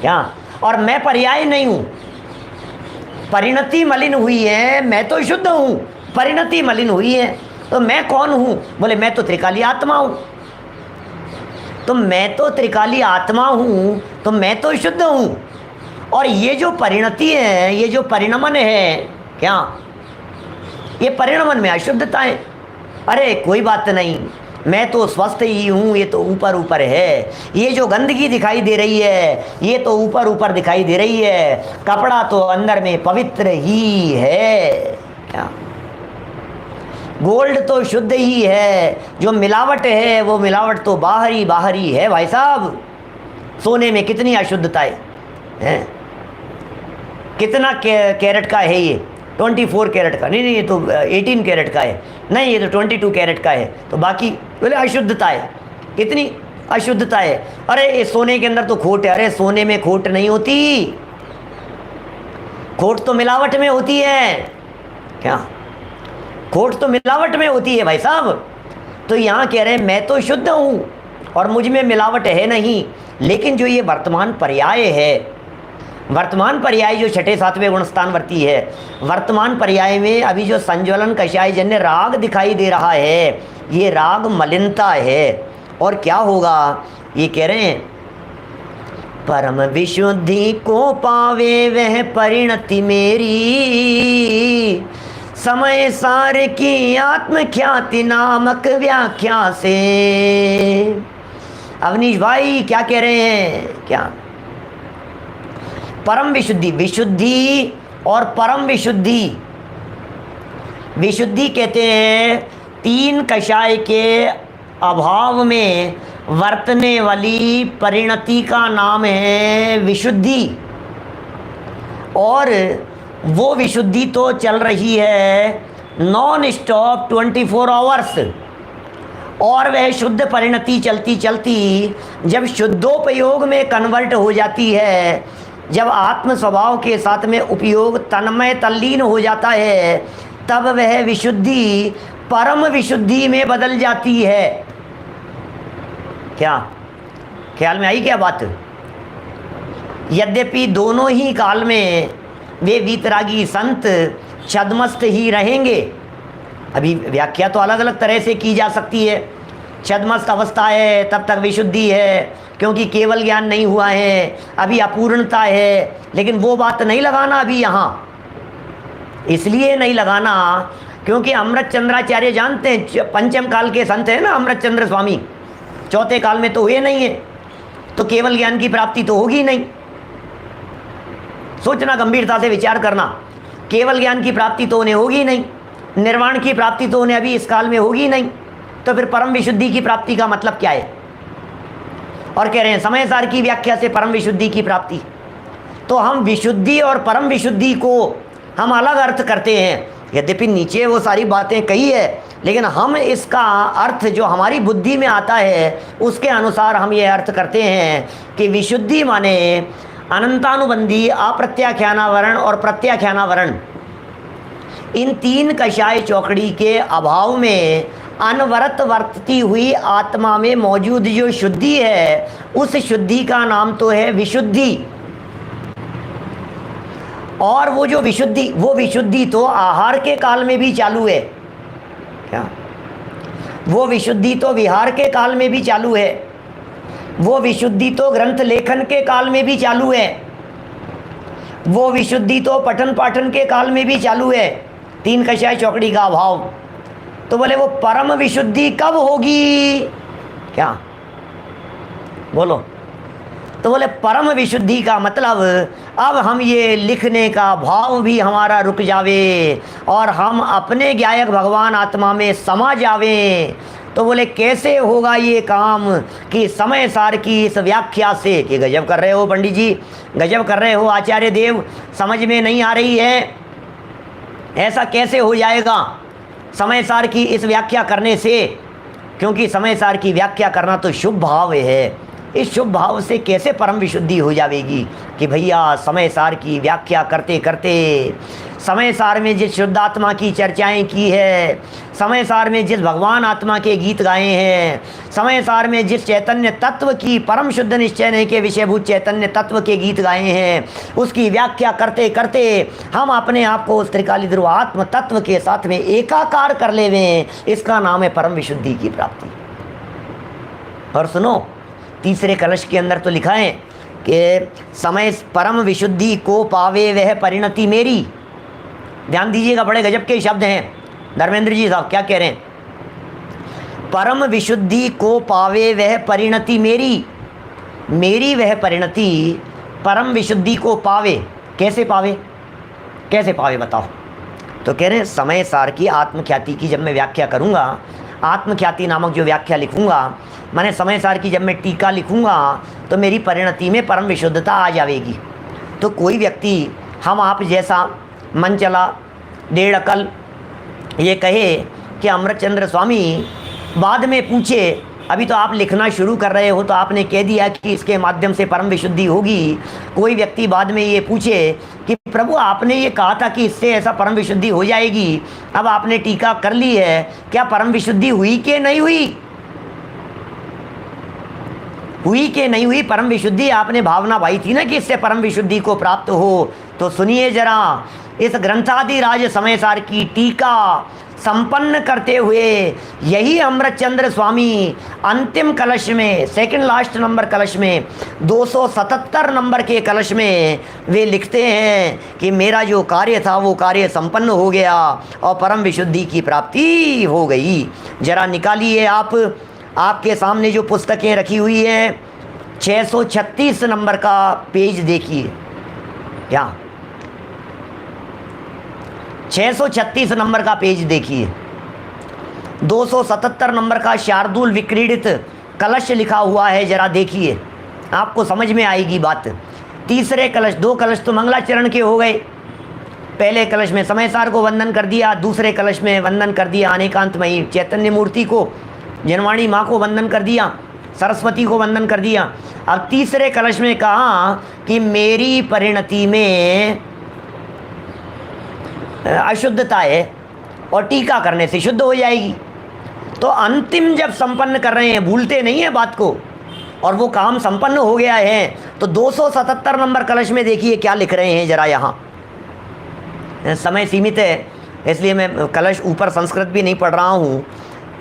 A: क्या, और मैं पर्याय नहीं हूँ। परिणति मलिन हुई है, मैं तो शुद्ध हूँ, परिणति मलिन हुई है तो मैं कौन हूँ। बोले मैं तो त्रिकाली आत्मा हूँ। तो मैं तो त्रिकाली आत्मा हूँ तो मैं तो शुद्ध हूँ, और ये जो परिणति है, ये जो परिणमन है, क्या ये परिणमन में अशुद्धता है। अरे कोई बात नहीं, मैं तो स्वस्थ ही हूँ, ये तो ऊपर ऊपर है। ये जो गंदगी दिखाई दे रही है ये तो ऊपर ऊपर दिखाई दे रही है, कपड़ा तो अंदर में पवित्र ही है। क्या गोल्ड तो शुद्ध ही है, जो मिलावट है वो मिलावट तो बाहर ही है भाई साहब। सोने में कितनी अशुद्धता है। कितना कैरेट का है ये, 24 कैरेट का, नहीं ये तो 18 कैरेट का है, नहीं ये तो 22 कैरेट का है। तो बाकी बोले अशुद्धता है, कितनी अशुद्धता है। अरे ये सोने के अंदर तो खोट है। अरे सोने में खोट नहीं होती, खोट तो मिलावट में होती है। क्या खोट तो मिलावट में होती है भाई साहब। तो यहाँ कह रहे हैं मैं तो शुद्ध हूँ और मुझ में मिलावट है नहीं, लेकिन जो ये वर्तमान पर्याय है, वर्तमान पर्याय जो छठे सातवें गुणस्थान वर्ती है, वर्तमान पर्याय में अभी जो संज्वलन कषाय जन्य राग दिखाई दे रहा है, ये राग मलिनता है। और क्या होगा ये कह रहे हैं, परम विशुद्धि को पावे वह परिणति मेरी, समय सार की आत्मख्याति नामक व्याख्या से। अवनीश भाई क्या कह रहे हैं? क्या परम विशुद्धि, विशुद्धि और परम विशुद्धि, विशुद्धि कहते हैं तीन कषाय के अभाव में वर्तने वाली परिणति का नाम है विशुद्धि। और वो विशुद्धि तो चल रही है नॉन स्टॉप 24 आवर्स, और वह शुद्ध परिणति चलती चलती जब शुद्धोपयोग में कन्वर्ट हो जाती है, जब आत्म स्वभाव के साथ में उपयोग तन्मय तल्लीन हो जाता है, तब वह विशुद्धि परम विशुद्धि में बदल जाती है। क्या ख्याल में आई क्या बात? यद्यपि दोनों ही काल में वे वीतरागी संत छद्मस्त ही रहेंगे। अभी व्याख्या तो अलग अलग तरह से की जा सकती है। छद्मस्त अवस्था है तब तक विशुद्धि है, क्योंकि केवल ज्ञान नहीं हुआ है, अभी अपूर्णता है। लेकिन वो बात नहीं लगाना अभी यहाँ, इसलिए नहीं लगाना क्योंकि अमृत चंद्राचार्य जानते हैं, पंचम काल के संत हैं ना अमृत चंद्र स्वामी, चौथे काल में तो हुए नहीं है, तो केवल ज्ञान की प्राप्ति तो होगी नहीं। सोचना, गंभीरता से विचार करना, केवल ज्ञान की प्राप्ति तो उन्हें होगी नहीं, निर्वाण की प्राप्ति तो उन्हें अभी इस काल में होगी नहीं, तो फिर परम विशुद्धि की प्राप्ति का मतलब क्या है? और कह रहे हैं समय सार की व्याख्या से परम विशुद्धि की प्राप्ति। तो हम विशुद्धि और परम विशुद्धि को हम अलग अर्थ करते हैं। यद्यपि नीचे वो सारी बातें कही है, लेकिन हम इसका अर्थ जो हमारी बुद्धि में आता है उसके अनुसार हम ये अर्थ करते हैं कि विशुद्धि माने अनंतानुबंधी, अप्रत्याख्यानावरण और प्रत्याख्यानावरण, इन तीन कषाय चौकड़ी के अभाव में अनवरत वर्तती हुई आत्मा में मौजूद जो शुद्धि है, उस शुद्धि का नाम तो है विशुद्धि। और वो जो विशुद्धि, वो विशुद्धि तो आहार के काल में भी चालू है। क्या? वो विशुद्धि तो विहार के काल में भी चालू है, वो विशुद्धि तो ग्रंथ लेखन के काल में भी चालू है, वो विशुद्धि तो पठन पाठन के काल में भी चालू है। तीन कषाय चौकड़ी का अभाव। तो बोले वो परम विशुद्धि कब होगी? क्या बोलो? तो बोले परम विशुद्धि का मतलब अब हम ये लिखने का भाव भी हमारा रुक जावे और हम अपने ज्ञायक भगवान आत्मा में समा जावे। तो बोले कैसे होगा ये काम कि समय सार की इस व्याख्या से, कि गजब कर रहे हो पंडित जी, गजब कर रहे हो आचार्य देव, समझ में नहीं आ रही है, ऐसा कैसे हो जाएगा समय सार की इस व्याख्या करने से? क्योंकि समय सार की व्याख्या करना तो शुभ भाव है। इस शुभ भाव से कैसे परम विशुद्धि हो जाएगी कि भैया समय सार की व्याख्या करते करते समय सार में जिस शुद्ध आत्मा की चर्चाएं की है, समय सार में जिस भगवान आत्मा के गीत गाए हैं, समय सार में जिस चैतन्य तत्व की परम शुद्ध निश्चय के विषयभूत चैतन्य तत्व के गीत गाए हैं, उसकी व्याख्या करते करते हम अपने आप को उस त्रिकाली ध्रुव आत्म तत्व के साथ में एकाकार कर लेवें, इसका नाम है परम विशुद्धि की प्राप्ति। और सुनो, तीसरे कलश के अंदर तो लिखा है कि समय परम विशुद्धि को पावे वह परिणति मेरी। ध्यान दीजिएगा, बड़े गजब के शब्द हैं। धर्मेंद्र जी साहब क्या कह रहे हैं? परम विशुद्धि को पावे वह परिणति मेरी, मेरी वह परिणति परम विशुद्धि को पावे। कैसे पावे? कैसे पावे बताओ? तो कह रहे हैं समय सार की आत्मख्याति की जब मैं व्याख्या करूँगा, आत्मख्याति नामक जो व्याख्या लिखूँगा, मैंने समय सार की जब मैं टीका लिखूँगा, तो मेरी परिणति में परम विशुद्धता आ जाएगी। तो कोई व्यक्ति हम आप जैसा मन चला डेढ़ अकल ये कहे कि अमृतचंद्र स्वामी बाद में पूछे, अभी तो आप लिखना शुरू कर रहे हो तो आपने कह दिया कि इसके माध्यम से परम विशुद्धि होगी। कोई व्यक्ति बाद में ये पूछे कि प्रभु आपने ये कहा था कि इससे ऐसा परम विशुद्धि हो जाएगी, अब आपने टीका कर ली है, क्या परम विशुद्धि हुई कि नहीं हुई? हुई कि नहीं हुई परम विशुद्धि? आपने भावना भाई थी ना कि इससे परम विशुद्धि को प्राप्त हो। तो सुनिए जरा, इस ग्रंथादि राज समय सार की टीका संपन्न करते हुए यही अमृतचंद्र स्वामी अंतिम कलश में, सेकंड लास्ट नंबर कलश में, 277 नंबर के कलश में वे लिखते हैं कि मेरा जो कार्य था वो कार्य संपन्न हो गया और परम विशुद्धि की प्राप्ति हो गई। जरा निकालिए आप आपके सामने जो पुस्तकें रखी हुई हैं, 636 नंबर का पेज देखिए। क्या 636 नंबर का पेज देखिए। 277 नंबर का शार्दूल विक्रीडित कलश लिखा हुआ है, जरा देखिए, आपको समझ में आएगी बात। तीसरे कलश, 2 कलश तो मंगलाचरण के हो गए। पहले कलश में समयसार को वंदन कर दिया, दूसरे कलश में वंदन कर दिया अनेकांतमयी चैतन्य मूर्ति को, जनवाणी माँ को वंदन कर दिया, सरस्वती को वंदन कर दिया। अब तीसरे कलश में कहा कि मेरी परिणति में अशुद्धता है और टीका करने से शुद्ध हो जाएगी। तो अंतिम जब संपन्न कर रहे हैं, भूलते नहीं है बात को, और वो काम संपन्न हो गया है, तो 277 नंबर कलश में देखिए क्या लिख रहे हैं जरा। यहाँ समय सीमित है, इसलिए मैं कलश ऊपर संस्कृत भी नहीं पढ़ रहा हूँ,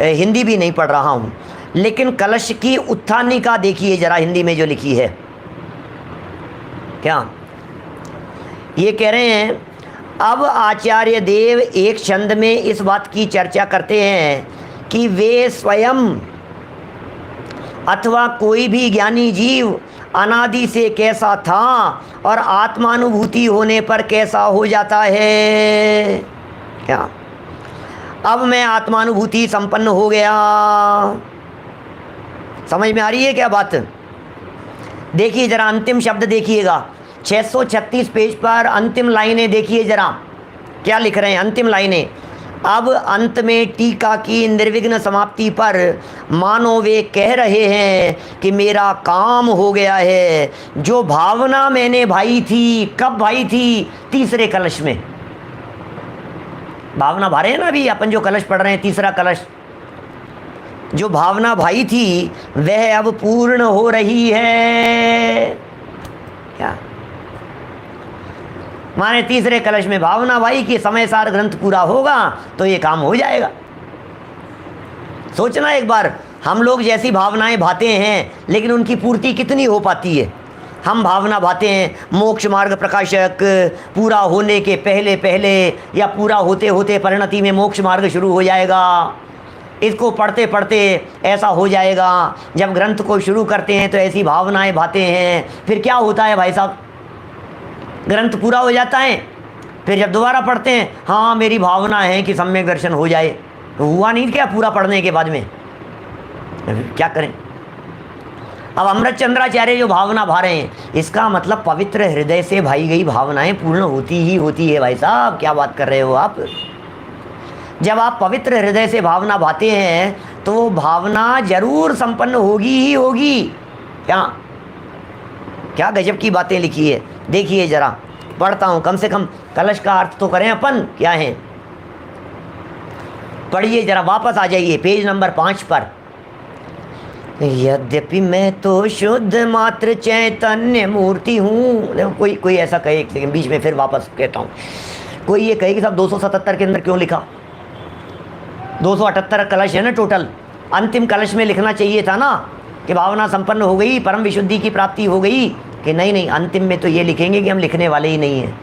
A: हिंदी भी नहीं पढ़ रहा हूँ, लेकिन कलश की उत्थानिका देखिए जरा, हिंदी में जो लिखी है। क्या ये कह रहे हैं, अब आचार्य देव एक छंद में इस बात की चर्चा करते हैं कि वे स्वयं अथवा कोई भी ज्ञानी जीव अनादि से कैसा था और आत्मानुभूति होने पर कैसा हो जाता है। क्या अब मैं आत्मानुभूति संपन्न हो गया। समझ में आ रही है क्या बात? देखिए जरा अंतिम शब्द देखिएगा, 636 पेज पर अंतिम लाइनें देखिए जरा क्या लिख रहे हैं। अंतिम लाइनें, अब अंत में टीका की निर्विघ्न समाप्ति पर मानो वे कह रहे हैं कि मेरा काम हो गया है। जो भावना मैंने भाई थी, कब भाई थी? तीसरे कलश में भावना भा रहे हैं ना अभी अपन जो कलश पढ़ रहे हैं, तीसरा कलश। जो भावना भाई थी वह अब पूर्ण हो रही है। क्या माने तीसरे कलश में भावना भाई कि समय सार ग्रंथ पूरा होगा तो ये काम हो जाएगा। सोचना एक बार, हम लोग जैसी भावनाएं भाते हैं लेकिन उनकी पूर्ति कितनी हो पाती है। हम भावना भाते हैं मोक्ष मार्ग प्रकाशक पूरा होने के पहले पहले या पूरा होते होते परिणति में मोक्ष मार्ग शुरू हो जाएगा, इसको पढ़ते पढ़ते ऐसा हो जाएगा। जब ग्रंथ को शुरू करते हैं तो ऐसी भावनाएं भाते हैं, फिर क्या होता है भाई साहब, ग्रंथ पूरा हो जाता है, फिर जब दोबारा पढ़ते हैं, हाँ मेरी भावना है कि सम्यक दर्शन हो जाए, तो हुआ नहीं क्या पूरा पढ़ने के बाद में? क्या करें? अब अमृत चंद्राचार्य जो भावना भा रहे हैं, इसका मतलब पवित्र हृदय से भाई गई भावनाएं पूर्ण होती ही होती है। भाई साहब क्या बात कर रहे हो आप? जब आप पवित्र हृदय से भावना भाते हैं तो भावना जरूर संपन्न होगी ही होगी। क्या गजब की बातें लिखी है। देखिए जरा, पढ़ता हूँ, कम से कम कलश का अर्थ तो करें अपन क्या है। पढ़िए जरा, वापस आ जाइए पेज नंबर 5 पर। यद्यपि मैं तो शुद्ध मात्र चैतन्य मूर्ति हूँ। कोई ऐसा कहे, एक सेकंड बीच में फिर वापस कहता हूँ। कोई ये कहे कि साहब 277 के अंदर क्यों लिखा? 278 कलश है ना टोटल, अंतिम कलश में लिखना चाहिए था ना कि भावना संपन्न हो गई, परम विशुद्धि की प्राप्ति हो गई। कि नहीं, अंतिम में तो ये लिखेंगे कि हम लिखने वाले ही नहीं हैं।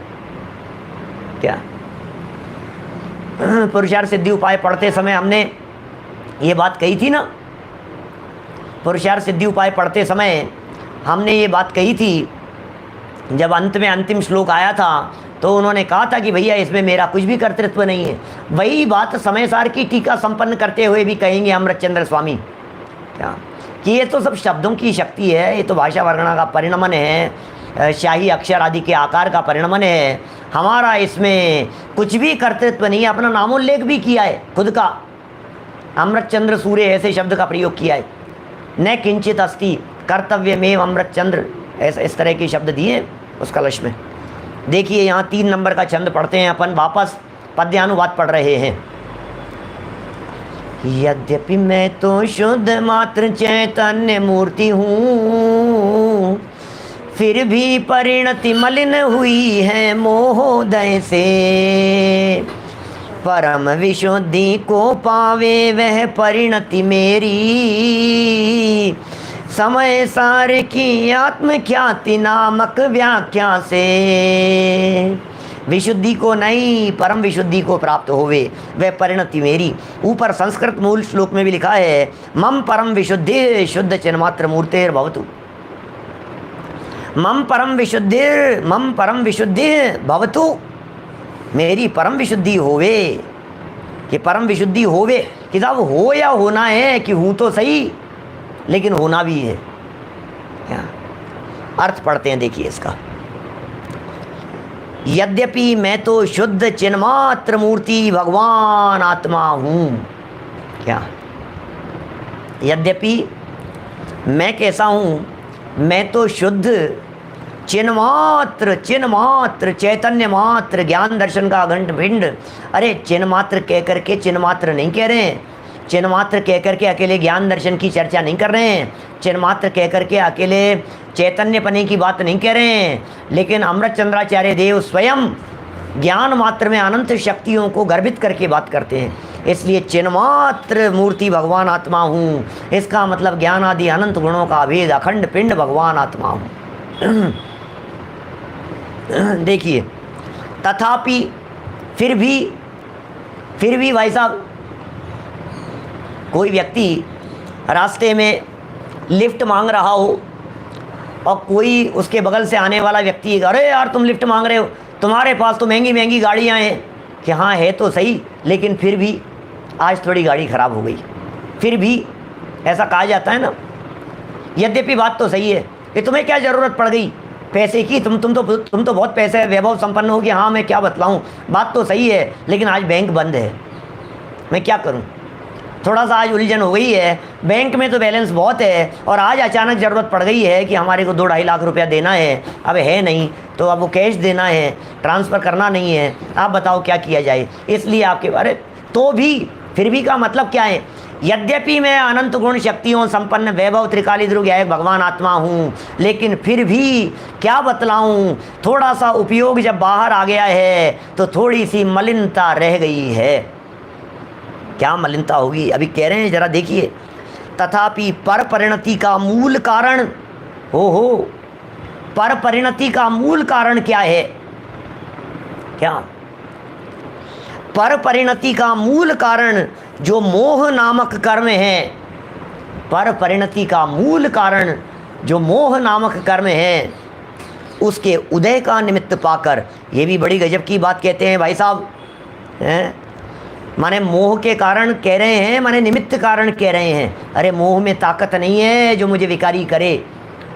A: क्या पुरुषार्थ सिद्धि उपाय पढ़ते समय हमने ये बात कही थी ना, पुरुषार्थ सिद्धि उपाय पढ़ते समय हमने ये बात कही थी। जब अंत में अंतिम श्लोक आया था तो उन्होंने कहा था कि भैया इसमें मेरा कुछ भी कर्तृत्व नहीं है। वही बात समयसार की टीका संपन्न करते हुए भी कहेंगे अमृतचंद्र स्वामी। क्या कि ये तो सब शब्दों की शक्ति है, ये तो भाषा वर्णना का परिणमन है, शाही अक्षर आदि के आकार का परिणमन है। हमारा इसमें कुछ भी कर्तृत्व नहीं है। अपना नामोल्लेख भी किया है खुद का, अमृतचंद्र सूर्य ऐसे शब्द का प्रयोग किया है। न किंचित अस्ति कर्तव्यमेव अमृतचंद्र, ऐसा इस तरह के शब्द दिए उस कलश में। देखिए यहाँ 3 नंबर का छंद पढ़ते हैं अपन, वापस पद्यानुवाद पढ़ रहे हैं। यद्यपि मैं तो शुद्ध मात्र चैतन्य मूर्ति हूँ, फिर भी परिणति मलिन हुई है मोहोदय से। परम विशुद्धि को पावे वह परिणति मेरी, समय सार की आत्मख्याति नामक व्याख्या से। विशुद्धि को नहीं, परम विशुद्धि को प्राप्त होवे, वह परिणति मेरी। ऊपर संस्कृत मूल श्लोक में भी लिखा है, मम परम विशुद्धि शुद्ध चिन्मात्र मूर्तेर भवतु। मम परम विशुद्धि भवतु, मेरी परम विशुद्धि होवे। कि परम विशुद्धि होवे कि साहब हो या होना है, कि हूँ तो सही लेकिन होना भी है। क्या अर्थ पढ़ते हैं, देखिए इसका। यद्यपि मैं तो शुद्ध चिन्मात्र मूर्ति भगवान आत्मा हूँ। क्या यद्यपि मैं कैसा हूँ? मैं तो शुद्ध चिन्मात्र चैतन्य मात्र ज्ञान दर्शन का अखंड भिंड। अरे चिन्मात्र कह करके चिन्मात्र नहीं कह रहे हैं, चिन्मात्र कह करके अकेले ज्ञान दर्शन की चर्चा नहीं कर रहे हैं, चिन्मात्र कह करके अकेले चैतन्य पने की बात नहीं कह रहे हैं, लेकिन अमृतचंद्राचार्य देव स्वयं ज्ञान मात्र में अनंत शक्तियों को गर्भित करके बात करते हैं। इसलिए चिन्मात्र मूर्ति भगवान आत्मा हूँ, इसका मतलब ज्ञान आदि अनंत गुणों का अभेद अखंड पिंड भगवान आत्मा हूँ। देखिए, तथापि फिर भी भाई साहब, कोई व्यक्ति रास्ते में लिफ्ट मांग रहा हो और कोई उसके बगल से आने वाला व्यक्ति, अरे यार तुम लिफ्ट मांग रहे हो, तुम्हारे पास तो महंगी महंगी गाड़ियाँ हैं। कि हाँ है तो सही, लेकिन फिर भी आज थोड़ी गाड़ी ख़राब हो गई। फिर भी ऐसा कहा जाता है ना, यद्यपि बात तो सही है, कि तुम्हें क्या ज़रूरत पड़ गई पैसे की, तुम तो बहुत पैसे वैभव संपन्न हो कि हाँ मैं क्या बतलाऊँ, बात तो सही है, लेकिन आज बैंक बंद है, मैं क्या करूँ। थोड़ा सा आज उलझन हो गई है, बैंक में तो बैलेंस बहुत है और आज अचानक ज़रूरत पड़ गई है कि हमारे को 2-2.5 लाख रुपया देना है, अब है नहीं तो अब वो कैश देना है, ट्रांसफ़र करना नहीं है, आप बताओ क्या किया जाए। इसलिए आपके बारे तो भी फिर भी का मतलब क्या है? यद्यपि मैं अनंत गुण शक्तियों संपन्न वैभव त्रिकाली ध्रुव गायक भगवान आत्मा हूँ, लेकिन फिर भी क्या बतलाऊँ, थोड़ा सा उपयोग जब बाहर आ गया है तो थोड़ी सी मलिनता रह गई है। क्या मलिनता होगी? अभी कह रहे हैं, जरा देखिए। तथापि पर परिणति का मूल कारण हो पर परिणति का मूल कारण क्या है? क्या पर परिणति का मूल कारण जो मोह नामक कर्म है, पर परिणति का मूल कारण जो मोह नामक कर्म है, उसके उदय का निमित्त पाकर, ये भी बड़ी गजब की बात कहते हैं भाई साहब, हैं? माने मोह के कारण कह रहे हैं, माने निमित्त कारण कह रहे हैं। अरे मोह में ताकत नहीं है जो मुझे विकारी करे,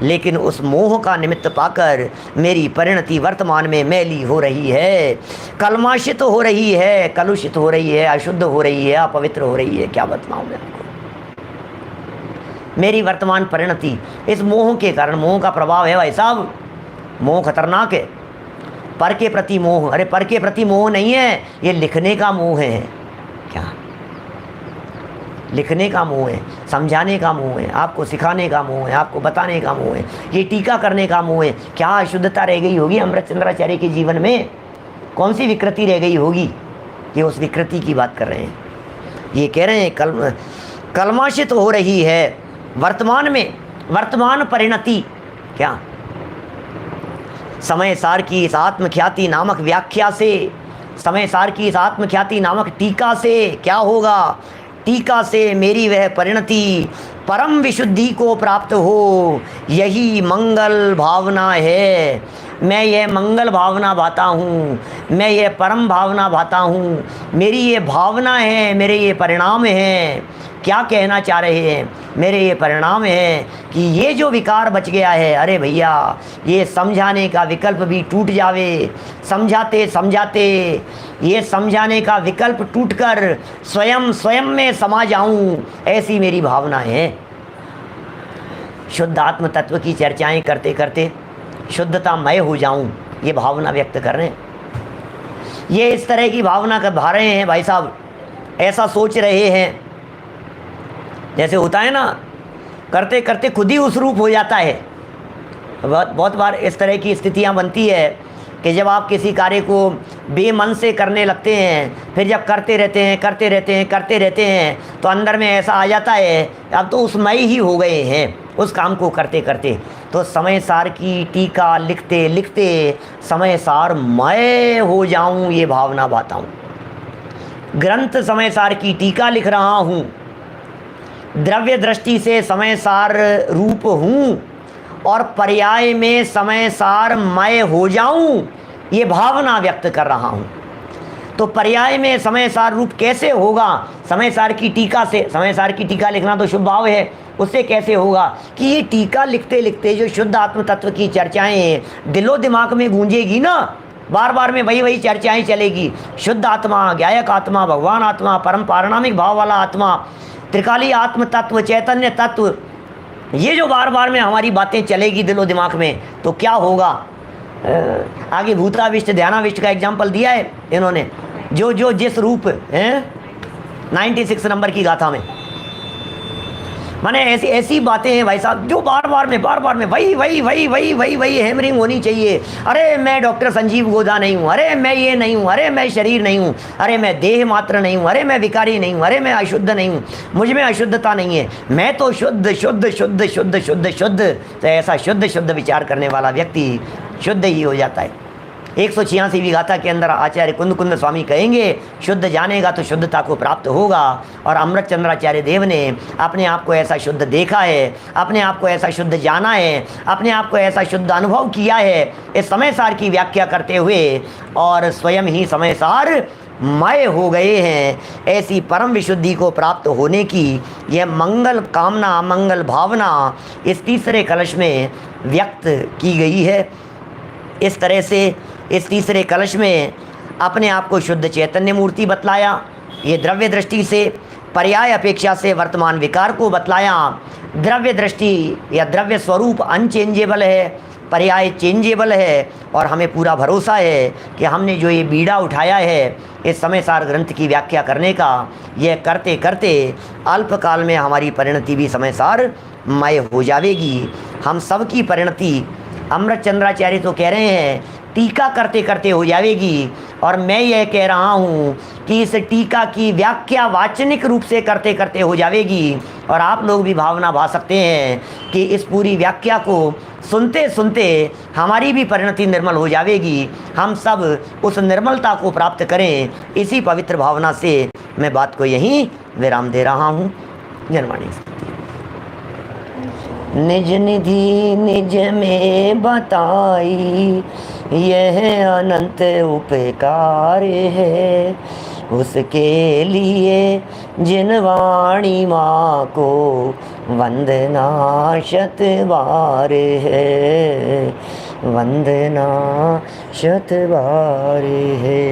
A: लेकिन उस मोह का निमित्त पाकर मेरी परिणति वर्तमान में मैली हो रही है, कलमाशित हो रही है, कलुषित हो रही है, अशुद्ध हो रही है, अपवित्र हो रही है। क्या बतलाऊं मैं आपको? मेरी वर्तमान परिणति इस मोह के कारण, मोह का प्रभाव है भाई साहब, मोह खतरनाक है। पर के प्रति मोह, अरे पर के प्रति मोह नहीं है, ये लिखने का मोह है। क्या लिखने का मोह है, समझाने का मोह है, आपको सिखाने का मोह है, आपको बताने का मोह है, ये टीका करने का मोह है। क्या अशुद्धता रह गई होगी अमृतचंद्राचार्य के जीवन में? कौन सी विकृति रह गई होगी? ये उस विकृति की बात कर रहे हैं। ये कह रहे हैं कलमाशित हो रही है वर्तमान में, वर्तमान परिणति। क्या समय सार की इस आत्मख्याति नामक व्याख्या से, समय सार की इस आत्मख्याति नामक टीका से क्या होगा? टीका से मेरी वह परिणति परम विशुद्धि को प्राप्त हो, यही मंगल भावना है। मैं ये मंगल भावना भाता हूँ, मैं ये परम भावना भाता हूँ, मेरी ये भावना है, मेरे ये परिणाम हैं। क्या कहना चाह रहे हैं? मेरे ये परिणाम है कि ये जो विकार बच गया है, अरे भैया ये समझाने का विकल्प भी टूट जावे, समझाते समझाते ये समझाने का विकल्प टूटकर स्वयं में समा जाऊं, ऐसी मेरी भावना है। शुद्ध आत्म तत्व की चर्चाएं करते करते शुद्धतामय हो जाऊं, ये भावना व्यक्त कर रहे हैं। ये इस तरह की भावना कर भा रहे हैं भाई साहब, ऐसा सोच रहे हैं। जैसे होता है ना, करते करते खुद ही उस रूप हो जाता है। बहुत बार इस तरह की स्थितियां बनती है कि जब आप किसी कार्य को बेमन से करने लगते हैं, फिर जब करते रहते हैं तो अंदर में ऐसा आ जाता है, अब तो उसमय ही हो गए हैं उस काम को करते करते। तो तो समय सार की टीका लिखते लिखते समय सार मैं हो जाऊं, ये भावना बाता हूँ। ग्रंथ समय सार की टीका लिख रहा हूँ, द्रव्य दृष्टि से समय सार रूप हूँ और पर्याय में समय सार मैं हो जाऊं, ये भावना व्यक्त कर रहा हूं। तो पर्याय में समय सार रूप कैसे होगा? समय सार की टीका से। समय सार की टीका लिखना तो शुभ भाव है, उससे कैसे होगा कि ये टीका लिखते लिखते जो शुद्ध आत्म तत्व की चर्चाएं दिलो दिमाग में गूंजेगी ना, बार बार में वही वही चर्चाएं चलेगी। शुद्ध आत्मा, ज्ञायक आत्मा, भगवान आत्मा, परम पारणामिक भाव वाला आत्मा, त्रिकाली आत्म तत्व, चैतन्य तत्व, ये जो बार बार में हमारी बातें चलेगी दिलो दिमाग में, तो क्या होगा? आगे भूताविष्ट ध्यानाविष्ट का एग्जाम्पल दिया है इन्होंने, जो जो जिस रूप है 96 नंबर की गाथा में, माने ऐसी ऐसी बातें हैं भाई साहब जो बार बार में वही वही वही वही वही वही हैमरिंग होनी चाहिए। अरे मैं डॉक्टर संजीव गोदा नहीं हूँ, अरे मैं ये नहीं हूँ, अरे मैं शरीर नहीं हूँ, अरे मैं देह मात्र नहीं हूँ, अरे मैं विकारी नहीं हूँ, अरे मैं अशुद्ध नहीं हूँ, मुझ में अशुद्धता नहीं है, मैं तो शुद्ध शुद्ध शुद्ध शुद्ध शुद्ध शुद्ध। तो ऐसा शुद्ध शुद्ध विचार करने वाला व्यक्ति शुद्ध ही हो जाता है। 186वीं गाथा के अंदर आचार्य कुंद कुंद स्वामी कहेंगे, शुद्ध जानेगा तो शुद्धता को प्राप्त होगा। और अमृत चंद्राचार्य देव ने अपने आप को ऐसा शुद्ध देखा है, अपने आप को ऐसा शुद्ध जाना है, अपने आप को ऐसा शुद्ध अनुभव किया है इस समय सार की व्याख्या करते हुए, और स्वयं ही समय सार मय हो गए हैं। ऐसी परम विशुद्धि को प्राप्त होने की यह मंगल कामना, मंगल भावना इस तीसरे कलश में व्यक्त की गई है। इस तरह से इस तीसरे कलश में अपने आप को शुद्ध चैतन्य मूर्ति बतलाया, ये द्रव्य दृष्टि से पर्याय अपेक्षा से वर्तमान विकार को बतलाया। द्रव्य दृष्टि या द्रव्य स्वरूप अनचेंजेबल है, पर्याय चेंजेबल है, और हमें पूरा भरोसा है कि हमने जो ये बीड़ा उठाया है इस समय सार ग्रंथ की व्याख्या करने का, यह करते करते अल्पकाल में हमारी परिणति भी समय सार मय हो जाएगी। हम सब की परिणति अमृत चंद्राचार्य तो कह रहे हैं टीका करते करते हो जाएगी, और मैं यह कह रहा हूँ कि इस टीका की व्याख्या वाचनिक रूप से करते करते हो जाएगी। और आप लोग भी भावना भा सकते हैं कि इस पूरी व्याख्या को सुनते सुनते हमारी भी परिणति निर्मल हो जाएगी। हम सब उस निर्मलता को प्राप्त करें, इसी पवित्र भावना से मैं बात को यहीं विराम दे रहा हूँ। जनवाणी निज निधि निज में बताई, यह अनंत उपकार है, उसके लिए जिन वाणी माँ को वंदना शत बार है, वंदना शत बार है।